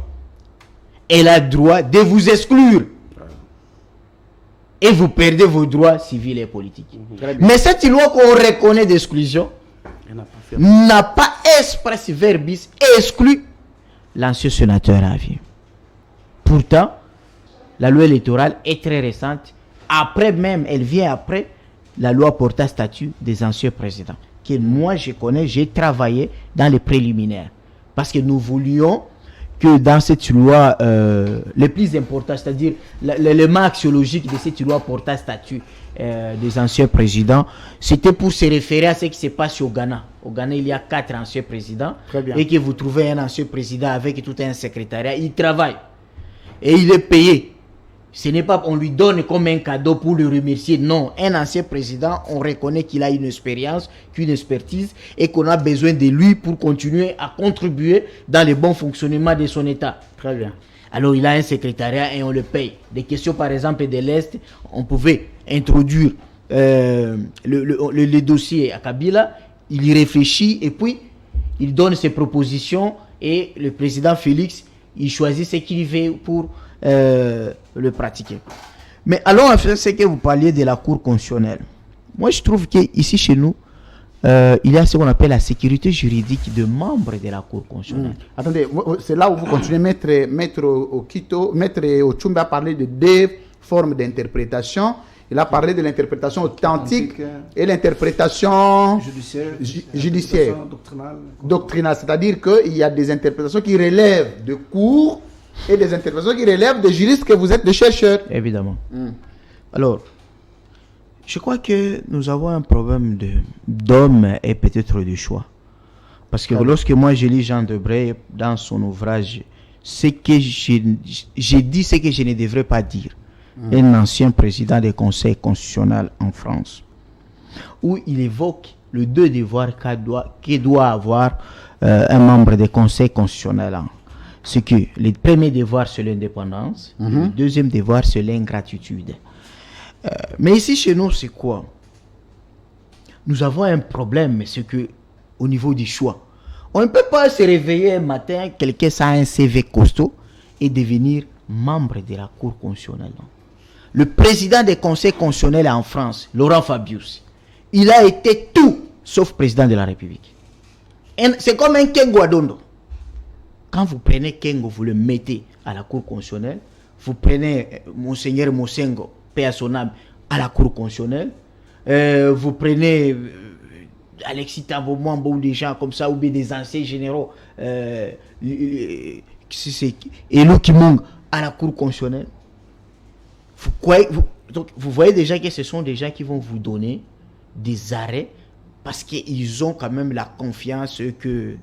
elle a le droit de vous exclure. Et vous perdez vos droits civils et politiques. Mais cette loi qu'on reconnaît d'exclusion n'a pas express verbis exclu l'ancien sénateur à vie. Pourtant, la loi électorale est très récente. Après même, elle vient après la loi portant statut des anciens présidents. Que moi, je connais, j'ai travaillé dans les préliminaires. Parce que nous voulions que dans cette loi, le plus important, c'est-à-dire l'élément axiologique de cette loi portant statut des anciens présidents, c'était pour se référer à ce qui se passe au Ghana. Au Ghana, il y a 4 anciens présidents. Très bien. Et que vous trouvez un ancien président avec tout un secrétariat, il travaille. Et il est payé. Ce n'est pas on lui donne comme un cadeau pour le remercier. Non, un ancien président, on reconnaît qu'il a une expérience, qu'une expertise et qu'on a besoin de lui pour continuer à contribuer dans le bon fonctionnement de son État. Très bien. Alors il a un secrétariat et on le paye. Des questions par exemple de l'Est, on pouvait introduire le dossier à Kabila, il y réfléchit et puis il donne ses propositions et le président Félix, il choisit ce qu'il veut pour le pratiquer. Mais allons à faire ce que vous parliez de la Cour constitutionnelle. Moi je trouve qu'ici chez nous, il y a ce qu'on appelle la sécurité juridique de membres de la Cour constitutionnelle. Attendez, c'est là où vous continuez, maître Okito, maître Ochumba a parlé de deux formes d'interprétation. Il a parlé de l'interprétation authentique et l'interprétation judiciaire. Doctrinale, c'est-à-dire qu'il y a des interprétations qui relèvent de cours et des interprétations qui relèvent des juristes que vous êtes des chercheurs. Évidemment. Alors, je crois que nous avons un problème d'homme et peut-être de choix. Parce que lorsque moi je lis Jean Debré dans son ouvrage, ce que j'ai dit, ce que je ne devrais pas dire. Un ancien président du Conseil constitutionnel en France, où il évoque les deux devoirs que doit avoir un membre du Conseil constitutionnel. C'est que le premier devoir, c'est l'indépendance, le deuxième devoir, c'est l'ingratitude. Mais ici, chez nous, c'est quoi? Nous avons un problème, c'est que au niveau du choix, on ne peut pas se réveiller un matin, quelqu'un a un CV costaud et devenir membre de la Cour constitutionnelle. Le président du Conseil constitutionnel en France, Laurent Fabius, il a été tout sauf président de la République. C'est comme un Kengo Adondo. Quand vous prenez Kengo, vous le mettez à la Cour constitutionnelle, vous prenez Monseigneur Mosengo, paix à son âme, à la Cour constitutionnelle, vous prenez Alexis Tambomambo ou des gens comme ça, ou bien des anciens généraux, Elou Kimong à la Cour constitutionnelle. Vous voyez déjà que ce sont des gens qui vont vous donner des arrêts parce qu'ils ont quand même la confiance que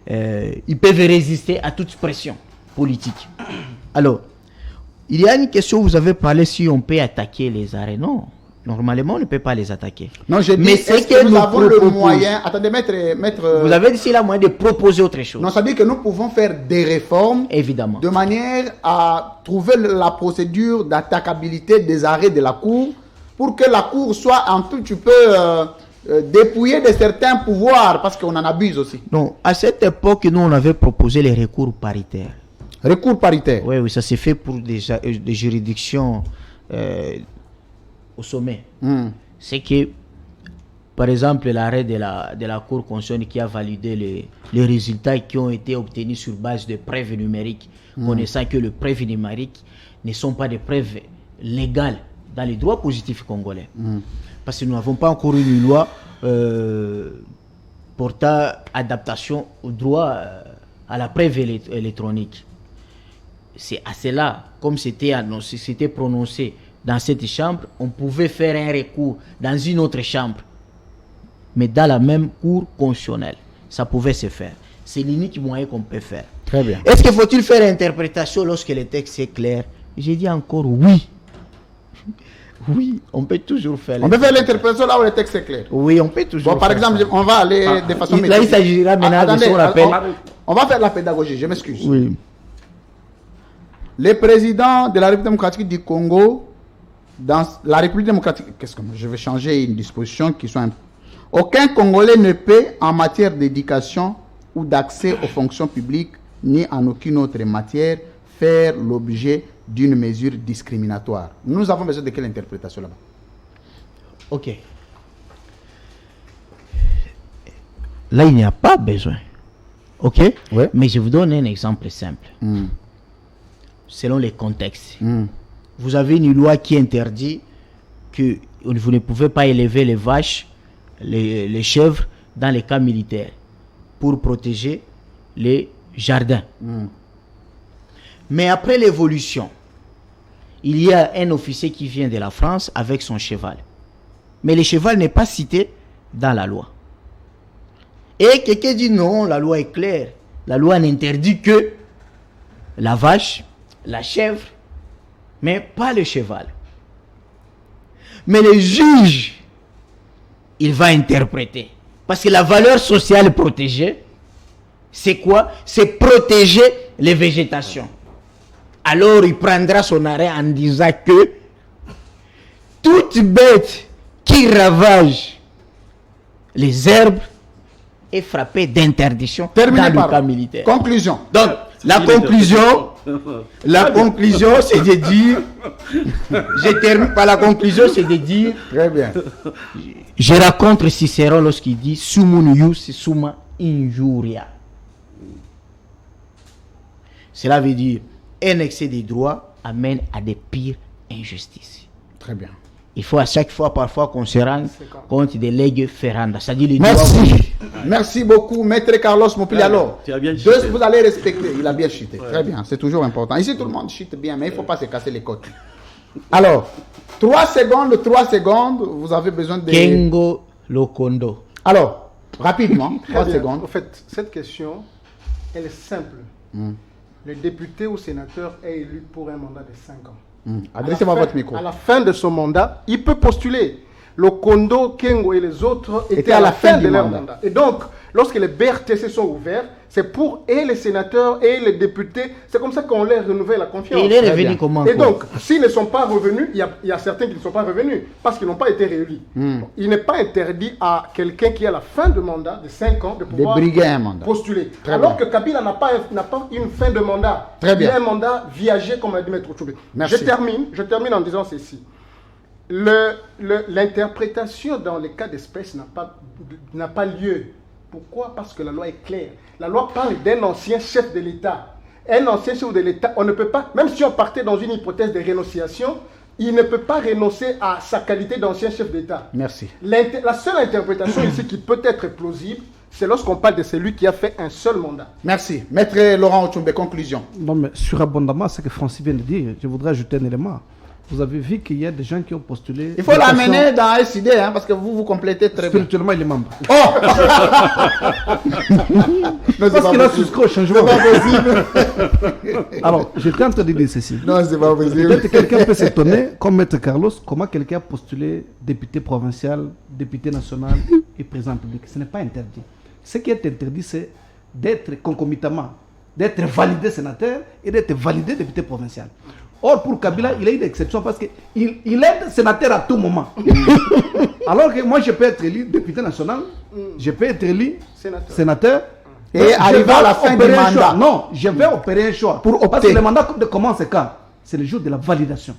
ils peuvent résister à toute pression politique. Alors, il y a une question, vous avez parlé si on peut attaquer les arrêts. Non, normalement on ne peut pas les attaquer. Non, je dis, mais c'est est-ce que nous avons le moyen... Attendez, maître... Vous avez dit la moyen de proposer autre chose. Non, ça veut dire que nous pouvons faire des réformes. Évidemment. De manière à trouver la procédure d'attaquabilité des arrêts de la Cour pour que la Cour soit un tout petit peu dépouillée de certains pouvoirs parce qu'on en abuse aussi. Non, à cette époque, nous on avait proposé les recours paritaires. Recours paritaire. Oui, ça s'est fait pour des juridictions au sommet. C'est que, par exemple, l'arrêt de la Cour constitutionnelle qui a validé les résultats qui ont été obtenus sur base de preuves numériques, connaissant que les preuves numériques ne sont pas des preuves légales dans les droits positifs congolais. Parce que nous n'avons pas encore une loi portant adaptation au droit à la preuve électronique. C'est à cela, comme c'était annoncé, c'était prononcé dans cette chambre, on pouvait faire un recours dans une autre chambre, mais dans la même cour constitutionnelle. Ça pouvait se faire. C'est l'unique moyen qu'on peut faire. Très bien. Est-ce qu'il faut-il faire interprétation lorsque le texte est clair? J'ai dit encore oui. Oui, on peut toujours faire. On peut faire l'interprétation là où le texte est clair. Oui, on peut toujours. Bon, par exemple, on va aller de façon... Là, il s'agira maintenant de ce qu'on appelle... On va faire la pédagogie, je m'excuse. Oui. Les présidents de la République démocratique du Congo, dans la République démocratique, je vais changer une disposition qui soit... Aucun Congolais ne peut, en matière d'éducation ou d'accès aux fonctions publiques, ni en aucune autre matière, faire l'objet d'une mesure discriminatoire. Nous avons besoin de quelle interprétation là-bas? Ok. Là, il n'y a pas besoin. Ok? Ouais. Mais je vous donne un exemple simple. Selon les contextes. Vous avez une loi qui interdit que vous ne pouvez pas élever les vaches, les chèvres dans les camps militaires pour protéger les jardins. Mais après l'évolution, il y a un officier qui vient de la France avec son cheval. Mais le cheval n'est pas cité dans la loi. Et quelqu'un dit non, la loi est claire. La loi n'interdit que la vache, la chèvre, mais pas le cheval. Mais le juge, il va interpréter. Parce que la valeur sociale protégée, c'est quoi? C'est protéger les végétations. Alors il prendra son arrêt en disant que toute bête qui ravage les herbes est frappée d'interdiction Terminé dans par le cas militaire. conclusion. Donc, la conclusion, c'est de dire, je termine par la conclusion, c'est de dire, Très bien. je raconte Cicéron lorsqu'il dit, sumun ius summa injuria. Cela veut dire, un excès des droits amène à des pires injustices. Très bien. Il faut à chaque fois, parfois, qu'on se rende compte des legs ferranda. C'est-à-dire les Merci. Merci beaucoup, Maître Carlos Mopili. Alors, tu as bien deux, chuté. vous allez respecter. Il a bien chuté. Très bien, c'est toujours important. Ici, tout le monde chute bien, mais il ne faut pas se casser les côtes. Alors, 3 secondes, vous avez besoin de... Kengo Lokondo. Alors, rapidement, Très 3 bien. secondes. En fait, cette question, elle est simple. Le député ou sénateur est élu pour un mandat de 5 ans. Adressez-moi À la fin- votre micro. À la fin de son mandat, il peut postuler. Le Kondo, Kengo et les autres étaient à à la la fin fin du de leur mandat. mandat. Et donc, lorsque les BRTC sont ouverts, c'est pour et les sénateurs et les députés. C'est comme ça qu'on leur renouvelle la confiance. Et il est Très revenu bien. comment Et quoi? donc, s'ils ne sont pas revenus, il y a certains qui ne sont pas revenus parce qu'ils n'ont pas été réélus. Bon, il n'est pas interdit à quelqu'un qui a la fin de mandat de 5 ans de pouvoir briguer un mandat. postuler. Très Alors bien. que Kabila n'a pas une fin de mandat. Très bien. Il a un mandat viagé, comme l'a dit Maître Tchoubé. Merci. Je termine en disant ceci. L'interprétation dans les cas d'espèce n'a pas lieu. Pourquoi? Parce que la loi est claire. La loi parle d'un ancien chef de l'État. Un ancien chef de l'État, on ne peut pas, même si on partait dans une hypothèse de rénonciation, il ne peut pas renoncer à sa qualité d'ancien chef d'État. Merci. La seule interprétation ici qui peut être plausible, c'est lorsqu'on parle de celui qui a fait un seul mandat. Merci. Maître Laurent Ochumbe, conclusion. Non, mais surabondamment, ce que Francis vient de dire, je voudrais ajouter un élément. Vous avez vu qu'il y a des gens qui ont postulé. Il faut l'amener dans SID, hein, parce que vous vous complétez très bien. Spirituellement, il est membre. Oh Non, c'est Parce pas qu'il a possible. souscrit au changement. C'est pas possible. Alors, j'étais en train de dire ceci. Non, c'est pas possible. Peut-être quelqu'un peut s'étonner, comme Maître Carlos, comment quelqu'un a postulé député provincial, député national et président public. Ce n'est pas interdit. Ce qui est interdit, c'est d'être concomitamment, d'être validé sénateur et d'être validé député provincial. Or, pour Kabila, il a une exception parce qu'il est sénateur à tout moment. Alors que moi, je peux être élu député national, je peux être élu sénateur. Et Je arriver vais à la fin du opérer un choix. mandat. Non, je vais opérer un choix. Pour Parce opter. que le mandat commence quand? C'est le jour de la validation.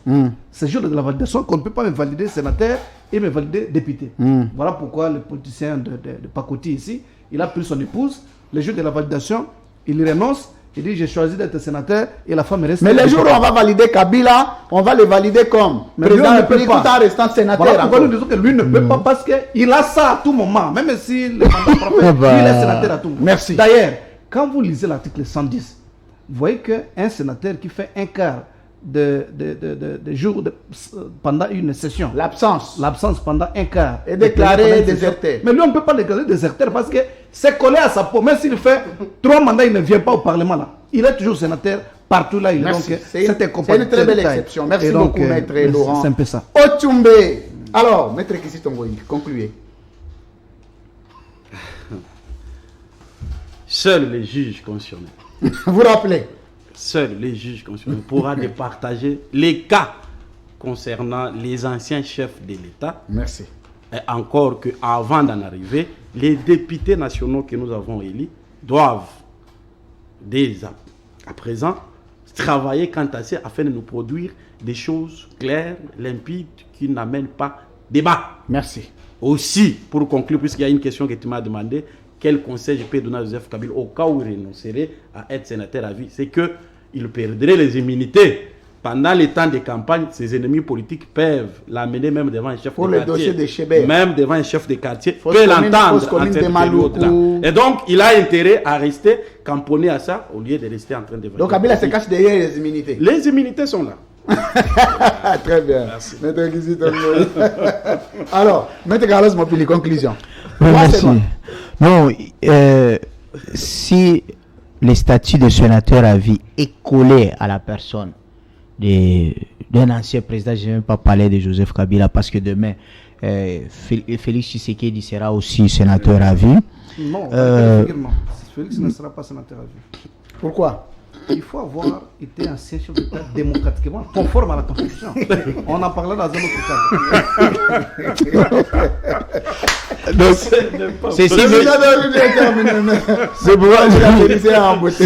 C'est le jour de la validation qu'on ne peut pas me valider sénateur et me valider député. Voilà pourquoi le politicien de Pakoti ici, il a pris son épouse. Le jour de la validation, il renonce. Il dit, j'ai choisi d'être sénateur et la femme reste. Mais les jours où on va valider Kabila, on va le valider comme Mais lui, président on de ne peut la République pas. tout en restant sénateur. Voilà pourquoi encore. nous disons que lui ne peut pas parce qu'il a ça à tout moment. Même si le mandat propre, lui, il est sénateur à tout moment. Merci. D'ailleurs, quand vous lisez l'article 110, vous voyez qu'un sénateur qui fait un quart de jours pendant une session, L'absence. l'absence pendant un quart Et de déclaré pendant une session. déserteur. Mais lui, on ne peut pas déclarer déserteur parce que c'est collé à sa peau. Même s'il fait 3 mandats, il ne vient pas au Parlement là. Il est toujours sénateur partout là. Il est Merci. donc C'est une très compositeur belle de taille. exception. Merci Et donc, beaucoup, Maître c'est Laurent. un peu ça. Ochumbe. Alors, Maître Kissi Tongoï, concluez. Seuls les juges constitutionnels, Vous rappelez. seuls les juges constitutionnels pourront départager les cas concernant les anciens chefs de l'État. Merci. Et encore qu'avant d'en arriver, les députés nationaux que nous avons élus doivent, dès à présent, travailler quant à ça afin de nous produire des choses claires, limpides, qui n'amènent pas débat. Merci. Aussi, pour conclure, puisqu'il y a une question que tu m'as demandé, quel conseil je peux donner à Joseph Kabila au cas où il renoncerait à être sénateur à vie? C'est qu'il perdrait les immunités. Pendant les temps de campagne, ses ennemis politiques peuvent l'amener même devant un chef Pour de le quartier. dossier de Chébert. Même devant un chef de quartier, Fausse peut commune l'entendre de en cette Maloukou. période-là. Et donc, il a intérêt à rester camponné à ça au lieu de rester en train de... Donc Kabila se cache derrière les immunités. Les immunités sont là. Très bien. Maître Kissi Tongoï. Alors, Maître Carlos Mopili, conclusion. Oui, 3 merci. secondes. Non, si le statut de sénateur à vie est collé à la personne d'un ancien président. Je ne vais même pas parler de Joseph Kabila parce que demain, Félix Tshisekedi sera aussi sénateur à vie. Non, non. Félix ne sera pas sénateur à vie. Pourquoi? Il faut avoir été ancien chef d'État démocratiquement conforme à la Constitution. On en parlera dans un autre cadre. Donc, c'est si C'est pourquoi je l'ai laissé en beauté.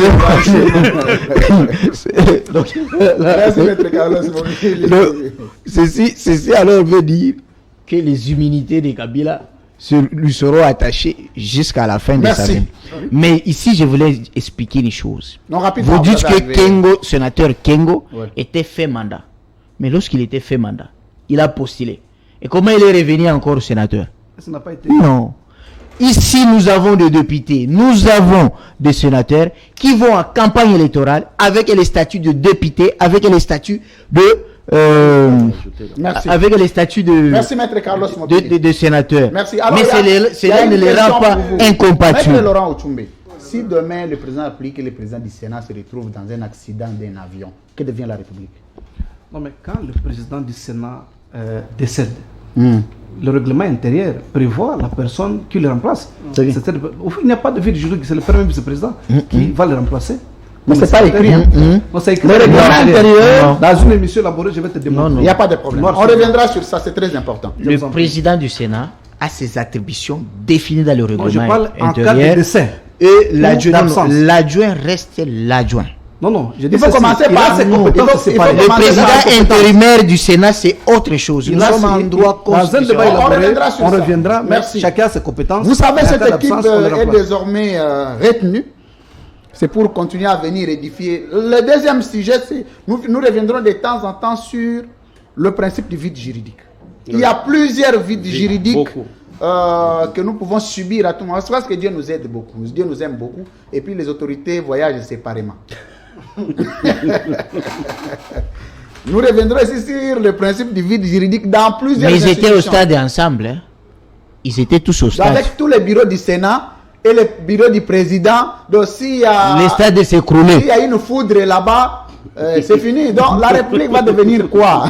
Merci, Maître Carlos. Ceci alors veut dire que les immunités de Kabila lui seront attachées jusqu'à la fin de sa vie. Mais ici, je voulais expliquer une chose. Vous dites que Kengo, sénateur Kengo, était fait mandat. Mais lorsqu'il était fait mandat, il a postulé. Et comment il est revenu encore sénateur? Ça n'a pas été. Non. Ici, nous avons des députés, nous avons des sénateurs qui vont en campagne électorale avec les statuts de député, avec les statuts de... Merci. Avec les statuts de... Merci, Maître Carlos de sénateur. Merci. Alors, mais cela ne les rend pas incompatibles. Maître Laurent Ochoumbe, si demain le président applique et le président du Sénat se retrouve dans un accident d'un avion, que devient la République? Non, mais quand le président du Sénat décède, le règlement intérieur prévoit la personne qui le remplace. Il n'y a pas de vide juridique, c'est le premier vice-président qui va le remplacer. Mais c'est pas écrit. Non, c'est écrit. Le règlement intérieur, dans une émission élaborée, je vais te demander. Il n'y a pas de problème. On reviendra sur ça, c'est très important. Le président du Sénat a ses attributions définies dans le règlement je parle intérieur. en cas de décès. Et l'adjoint reste l'adjoint. Non, je dis il faut commencer par nous. Le président intérimaire du Sénat, c'est autre chose. Nous sommes en droit constitutionnel. On reviendra. Merci. Chacun a ses compétences. Vous savez, cette équipe est désormais retenue. C'est pour continuer à venir édifier. Le deuxième sujet, c'est nous reviendrons de temps en temps sur le principe du vide juridique. Il y a plusieurs vides juridiques que nous pouvons subir à tout moment. C'est parce que Dieu nous aide beaucoup. Dieu nous aime beaucoup. Et puis les autorités voyagent séparément. Nous reviendrons ici sur le principe du vide juridique dans plusieurs institutions. Mais ils étaient au stade ensemble. Hein? Ils étaient tous au stade. Avec tous les bureaux du Sénat et le bureau du président. Donc s'il y a... Les stades s'écrouler. S'il y a une foudre là-bas, c'est fini. Donc la République va devenir quoi?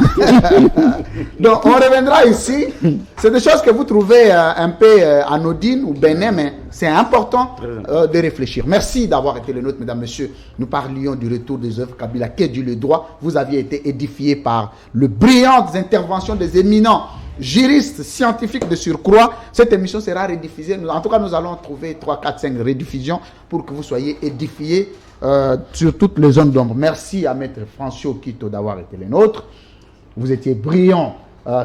Donc on reviendra ici. C'est des choses que vous trouvez un peu anodines ou bénin, mais c'est important de réfléchir. Merci d'avoir été le nôtre, mesdames, messieurs. Nous parlions du retour des œuvres Kabila, qu'est du le droit. Vous aviez été édifiés par le brillantes interventions des éminents juristes, scientifiques de surcroît. Cette émission sera rediffusée. En tout cas, nous allons trouver 3, 4, 5 rediffusions pour que vous soyez édifiés sur toutes les zones d'ombre. Merci à Maître Francio Quito d'avoir été les nôtres. Vous étiez brillants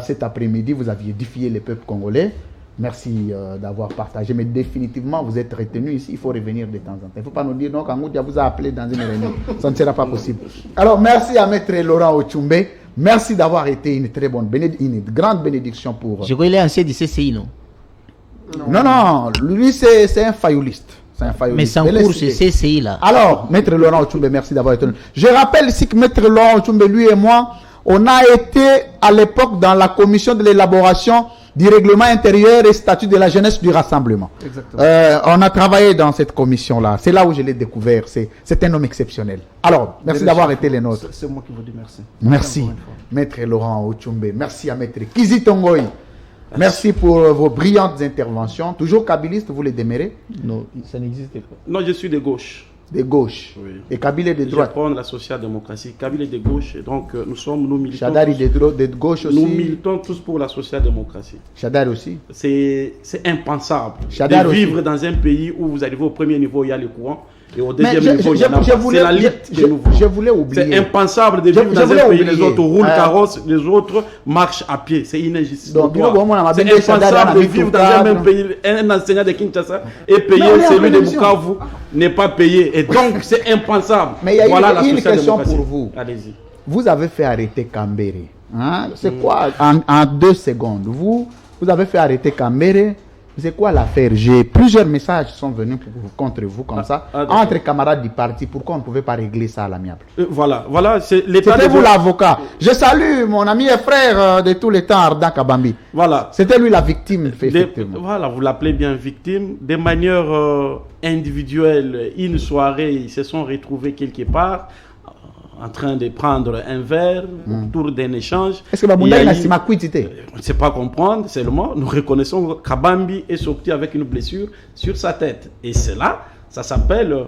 cet après-midi. Vous aviez édifié les peuples congolais. Merci d'avoir partagé. Mais définitivement, vous êtes retenus ici. Il faut revenir de temps en temps. Il ne faut pas nous dire non, quand Ngoudia vous a appelé dans une réunion. Ça ne sera pas possible. Alors, merci à Maître Laurent Ochoumbe. Merci d'avoir été une très bonne une grande bénédiction pour... Je crois qu'il est ancien du CCI, non? Non, lui c'est un fayouliste. Mais sans cours, c'est CCI là. Alors, Maître Laurent Ochoumbe, merci d'avoir été... Je rappelle ici que Maître Laurent Ochoumbe, lui et moi, on a été à l'époque dans la commission de l'élaboration du règlement intérieur et statut de la jeunesse du rassemblement. On a travaillé dans cette commission-là. C'est là où je l'ai découvert. C'est un homme exceptionnel. Alors, merci d'avoir été les nôtres. C'est moi qui vous dis merci. Merci, Maître Laurent Ochoumbe. Merci à Maître Kizi Tongoy. Merci pour vos brillantes interventions. Toujours kabiliste, vous les demeurez? Non, ça n'existe pas. Non, je suis de gauche. De gauche. Oui. Et Kabila est de droite. Je prends la social-démocratie. Kabila est de gauche. Et donc, nous militons. Chadari de gauche aussi. Nous militons tous pour la social-démocratie. Chadari aussi. C'est impensable Chadari de vivre aussi. dans un pays où vous arrivez au premier niveau, il y a le courant. Et au deuxième niveau, il y a c'est la lutte que nous je voulais oublier. C'est impensable de vivre dans un pays, les autres roulent carrosse, les autres marchent à pied. C'est injuste. C'est impensable de vivre dans un même pays. Un enseignant de Kinshasa est payé, celui de Bukavu n'est pas payé. Et donc, c'est impensable. Mais il y a une question pour vous. Allez-y. Vous avez fait arrêter Kambere. Hein? C'est quoi, en 2 secondes, vous avez fait arrêter Kambere. C'est quoi l'affaire? J'ai plusieurs messages qui sont venus contre vous comme ça, entre camarades du parti. Pourquoi on ne pouvait pas régler ça à l'amiable? Voilà, c'est l'état. C'était vous l'avocat. Je salue mon ami et frère de tous les temps, Arda Kabambi. Voilà. C'était lui la victime, effectivement. Voilà, vous l'appelez bien victime. De manière individuelle, une soirée, ils se sont retrouvés quelque part. en train de prendre un verre autour d'un échange. Est-ce que Babunda il a si ma cuitité? On ne sait pas comprendre seulement. Nous reconnaissons que Kabambi est sorti avec une blessure sur sa tête. Et cela, ça s'appelle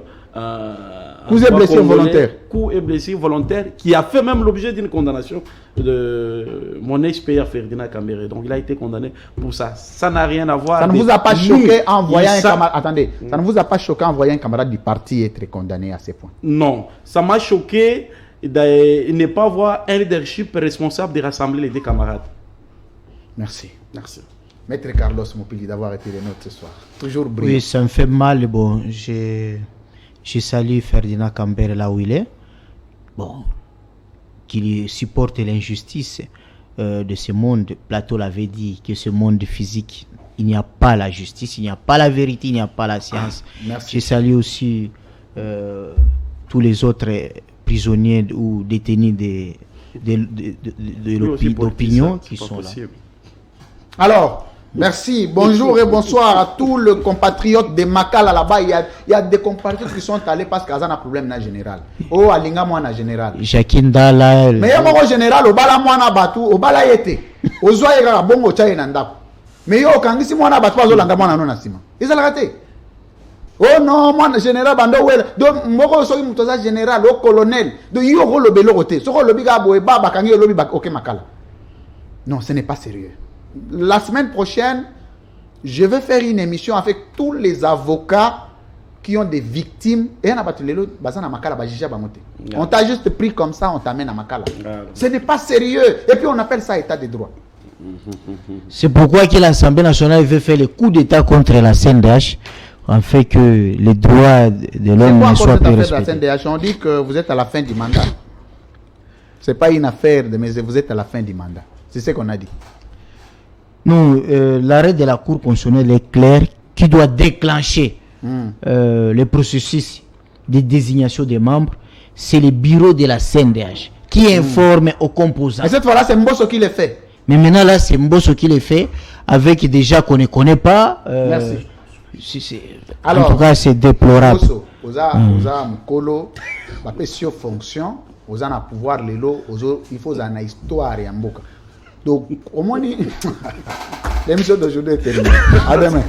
coup et blessure volontaire. Coup et blessure volontaire qui a fait même l'objet d'une condamnation de mon ex-père Ferdinand Kambere. Donc il a été condamné pour ça. Ça n'a rien à voir. Ça ne vous a pas choqué en voyant un camarade. Attendez, ça ne vous a pas choqué en voyant un camarade du parti être condamné à ce point? Non, ça m'a choqué de ne pas voir un leadership responsable de rassembler les deux camarades. Merci. Merci. Maître Carlos Mopili d'avoir été le nôtre ce soir. Toujours brillant. Oui, ça me fait mal. Bon, je salue Ferdinand Kambere là où il est. Bon, qu'il supporte l'injustice de ce monde. Plateau l'avait dit que ce monde physique, il n'y a pas la justice, il n'y a pas la vérité, il n'y a pas la science. Merci. Je salue aussi tous les autres prisonniers ou détenus d'opinion qui sont là. Alors, merci, bonjour et bonsoir à tous les compatriotes de Makala là-bas. Il y a des compatriotes qui sont allés parce qu'ils ont un problème en général. Oh, Alinga Moana général. Jacqueline Dala. Mais il y a un général, au bala Moana Batu, au bala Yete. Au Zoya Gara Bongo Chai Nanda. Mais yo, quand ici Moana Batu, au Langa Moana non Asima. Ils ont raté. Oh non, moi, général Bando, donc, moi, je suis général, au colonel. Donc, il y a le bélo côté. Ce que le biga boé, baba, quand il y a le biga, ok, Makala. Non, ce n'est pas sérieux. La semaine prochaine, je vais faire une émission avec tous les avocats qui ont des victimes. Et on t'a juste pris comme ça, on t'amène à Makala. Ce n'est pas sérieux. Et puis on appelle ça état de droit. C'est pourquoi que l'Assemblée nationale veut faire le coup d'État contre la CNDH, en fait que les droits de l'homme ne soient plus respectés. On dit que vous êtes à la fin du mandat. Ce n'est pas une affaire, mais vous êtes à la fin du mandat. C'est ce qu'on a dit. Non, l'arrêt de la Cour constitutionnelle est clair, qui doit déclencher le processus de désignation des membres. C'est le bureau de la CNDH qui informe aux composants. Mais cette fois-là, c'est Mbosso qui le fait. Mais maintenant, là, c'est Mbosso qui le fait, avec déjà qu'on ne connaît pas. Merci. Alors, en tout cas, c'est déplorable. Mbosso, oza mkolo, bapesio fonction, oza na pouvoir lelo, il faut une histoire ya mboka. Donc, au moins, l'émission d'aujourd'hui est terminée. À demain.